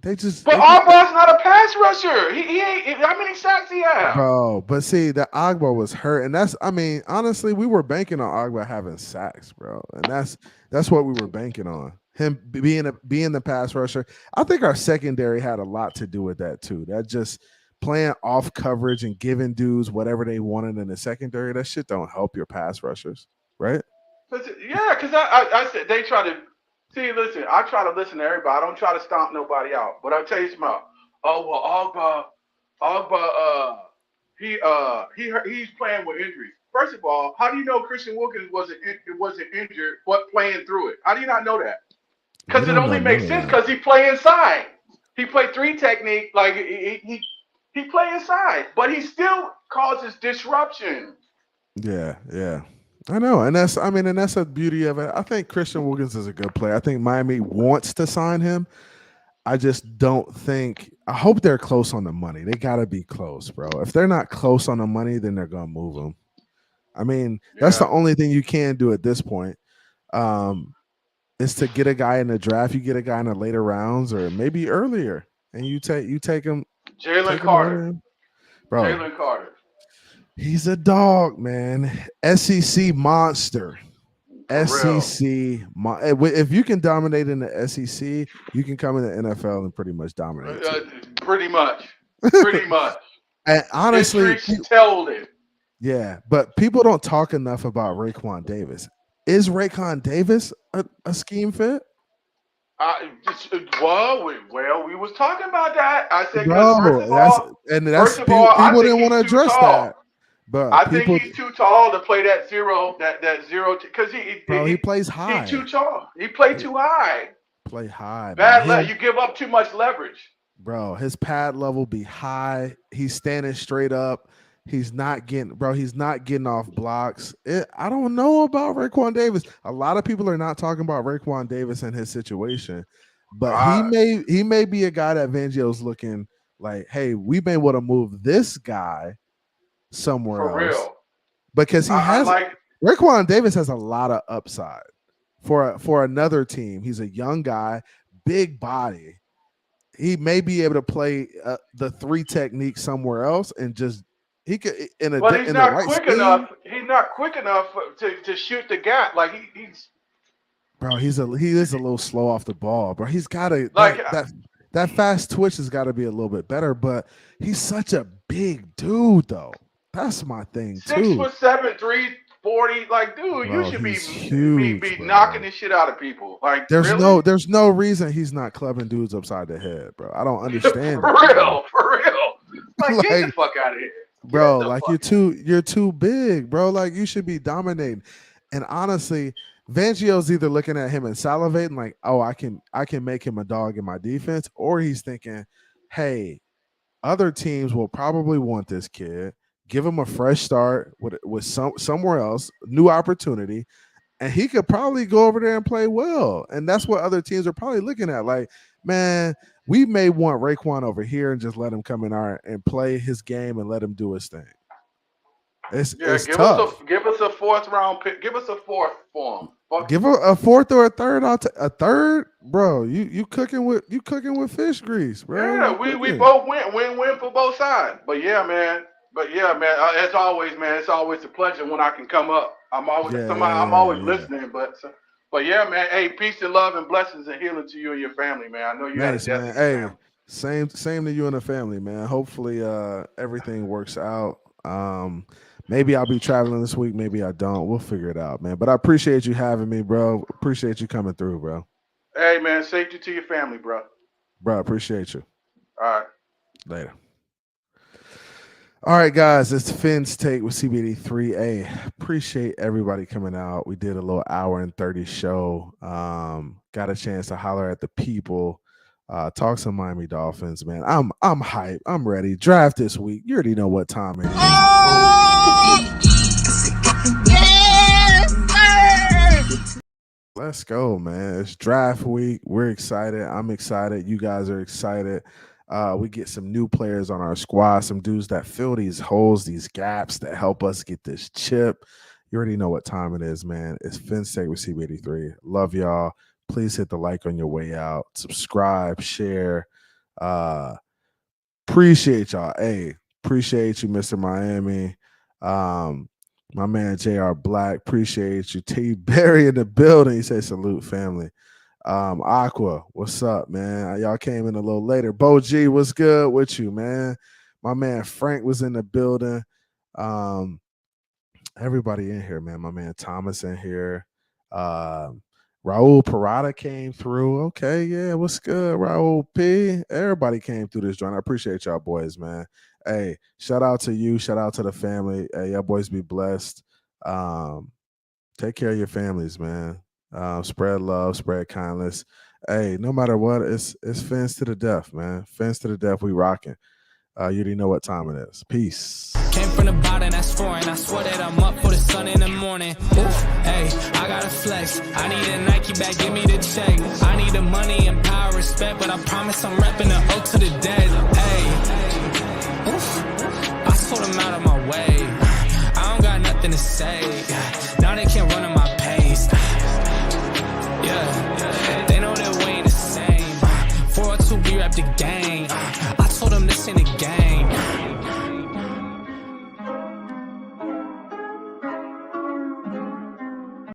But Ogba's not a pass rusher. He ain't. How many sacks he have? Bro, but see, the Ogba was hurt, and honestly, we were banking on Ogba having sacks, bro, and that's what we were banking on. Him being the pass rusher. I think our secondary had a lot to do with that too. That just playing off coverage and giving dudes whatever they wanted in the secondary. That shit don't help your pass rushers, right? Yeah, because I said they try to see. Listen, I try to listen to everybody. I don't try to stomp nobody out. But I'll tell you something. Oh well, Ogba, he's playing with injuries. First of all, how do you know Christian Wilkins wasn't injured but playing through it? How do you not know that? Because it only makes sense because he play inside. He played 3 technique, like he play inside, but he still causes disruption. Yeah. I know, and that's the beauty of it. I think Christian Wilkins is a good player. I think Miami wants to sign him. I just don't think. I hope they're close on the money. They got to be close, bro. If they're not close on the money, then they're gonna move him. I mean, that's the only thing you can do at this point. Is to get a guy in the draft. You get a guy in the later rounds or maybe earlier, and you take him. Jalen Carter, bro. Jalen Carter. He's a dog, man. SEC monster. SEC. If you can dominate in the SEC, you can come in the NFL and pretty much dominate. Pretty much. And honestly, history told it. Yeah, but people don't talk enough about Raekwon Davis. Is Raekwon Davis a scheme fit? Well, we was talking about that. I said, people didn't want to address that. But I think he's too tall to play that zero because he plays high. He's too tall. He played too high. Play high. You give up too much leverage. Bro, his pad level be high. He's standing straight up. He's not getting off blocks. I don't know about Raekwon Davis. A lot of people are not talking about Raekwon Davis and his situation, but he may be a guy that Fangio's looking like, hey, we may want to move this guy somewhere else. Real. Because Raekwon Davis has a lot of upside for another team. He's a young guy, big body. He may be able to play the 3 technique somewhere else and just he could he's not quick enough. He's not quick enough to shoot the gap. Like he's. Bro, he is a little slow off the ball, bro. He's got to that fast twitch has got to be a little bit better. But he's such a big dude, though. That's my thing too. 6'7", 340. Like, dude, bro, you should be knocking this shit out of people. Like, there's no reason he's not clubbing dudes upside the head, bro. I don't understand. For real. Like, get the fuck out of here. Bro, like you're too big, bro. Like you should be dominating. And honestly, Fangio's either looking at him and salivating, like, oh, I can make him a dog in my defense, or he's thinking, hey, other teams will probably want this kid, give him a fresh start with somewhere else, new opportunity, and he could probably go over there and play well. And that's what other teams are probably looking at. Like, man, we may want Raekwon over here and just let him come in and play his game and let him do his thing. It's tough. Give us a 4th round pick. Give us a 4th for him. Give a 4th or a 3rd. A 3rd, bro. You cooking with fish grease, bro. Yeah, we both win for both sides. But yeah, man. As always, man, it's always a pleasure when I can come up. I'm always listening, but yeah, man. Hey, peace and love and blessings and healing to you and your family, man. I know you had a death. Hey, same to you and the family, man. Hopefully, everything works out. Maybe I'll be traveling this week. Maybe I don't. We'll figure it out, man. But I appreciate you having me, bro. Appreciate you coming through, bro. Hey, man. Safety to your family, bro. Bro, appreciate you. All right. Later. All right, guys, it's Phins Take with CBD3A. Appreciate everybody coming out. We did a little hour and 30 show. Got a chance to holler at the people. Talk some Miami Dolphins, man. I'm hyped. I'm ready. Draft this week. You already know what time it is. Let's go, man. It's draft week. We're excited. I'm excited. You guys are excited. We get some new players on our squad, some dudes that fill these holes, these gaps that help us get this chip. You already know what time it is, man. It's Phins Take with CB83. Love y'all. Please hit the like on your way out. Subscribe, share. Appreciate y'all. Hey, appreciate you, Mr. Miami. My man JR Black, appreciate you. T Barry in the building. He said salute, family. Aqua, what's up, man? Y'all came in a little later. Bo G, what's good with you, man? My man Frank was in the building. Everybody in here, man. My man Thomas in here. Raul Parada came through. Okay, yeah, what's good, Raul P? Everybody came through this joint. I appreciate y'all boys, man. Hey, shout out to you. Shout out to the family. Hey, y'all boys be blessed. Take care of your families, man. Spread love, spread kindness. Hey, no matter what, it's Phins to the death, man. Phins to the death, we rocking. You already know what time it is. Peace. Came from the bottom, that's foreign. I swear that I'm up for the sun in the morning. Ooh. boy flex. I need a Nike bag, give me the check. I need the money and power, respect, but I promise I'm repping the O to the dead. Hey, oof, I told them out of my way. I don't got nothing to say. Now they can't run at my pace. Yeah, they know that we ain't the same. 402, we rap the game. I told them this ain't a game.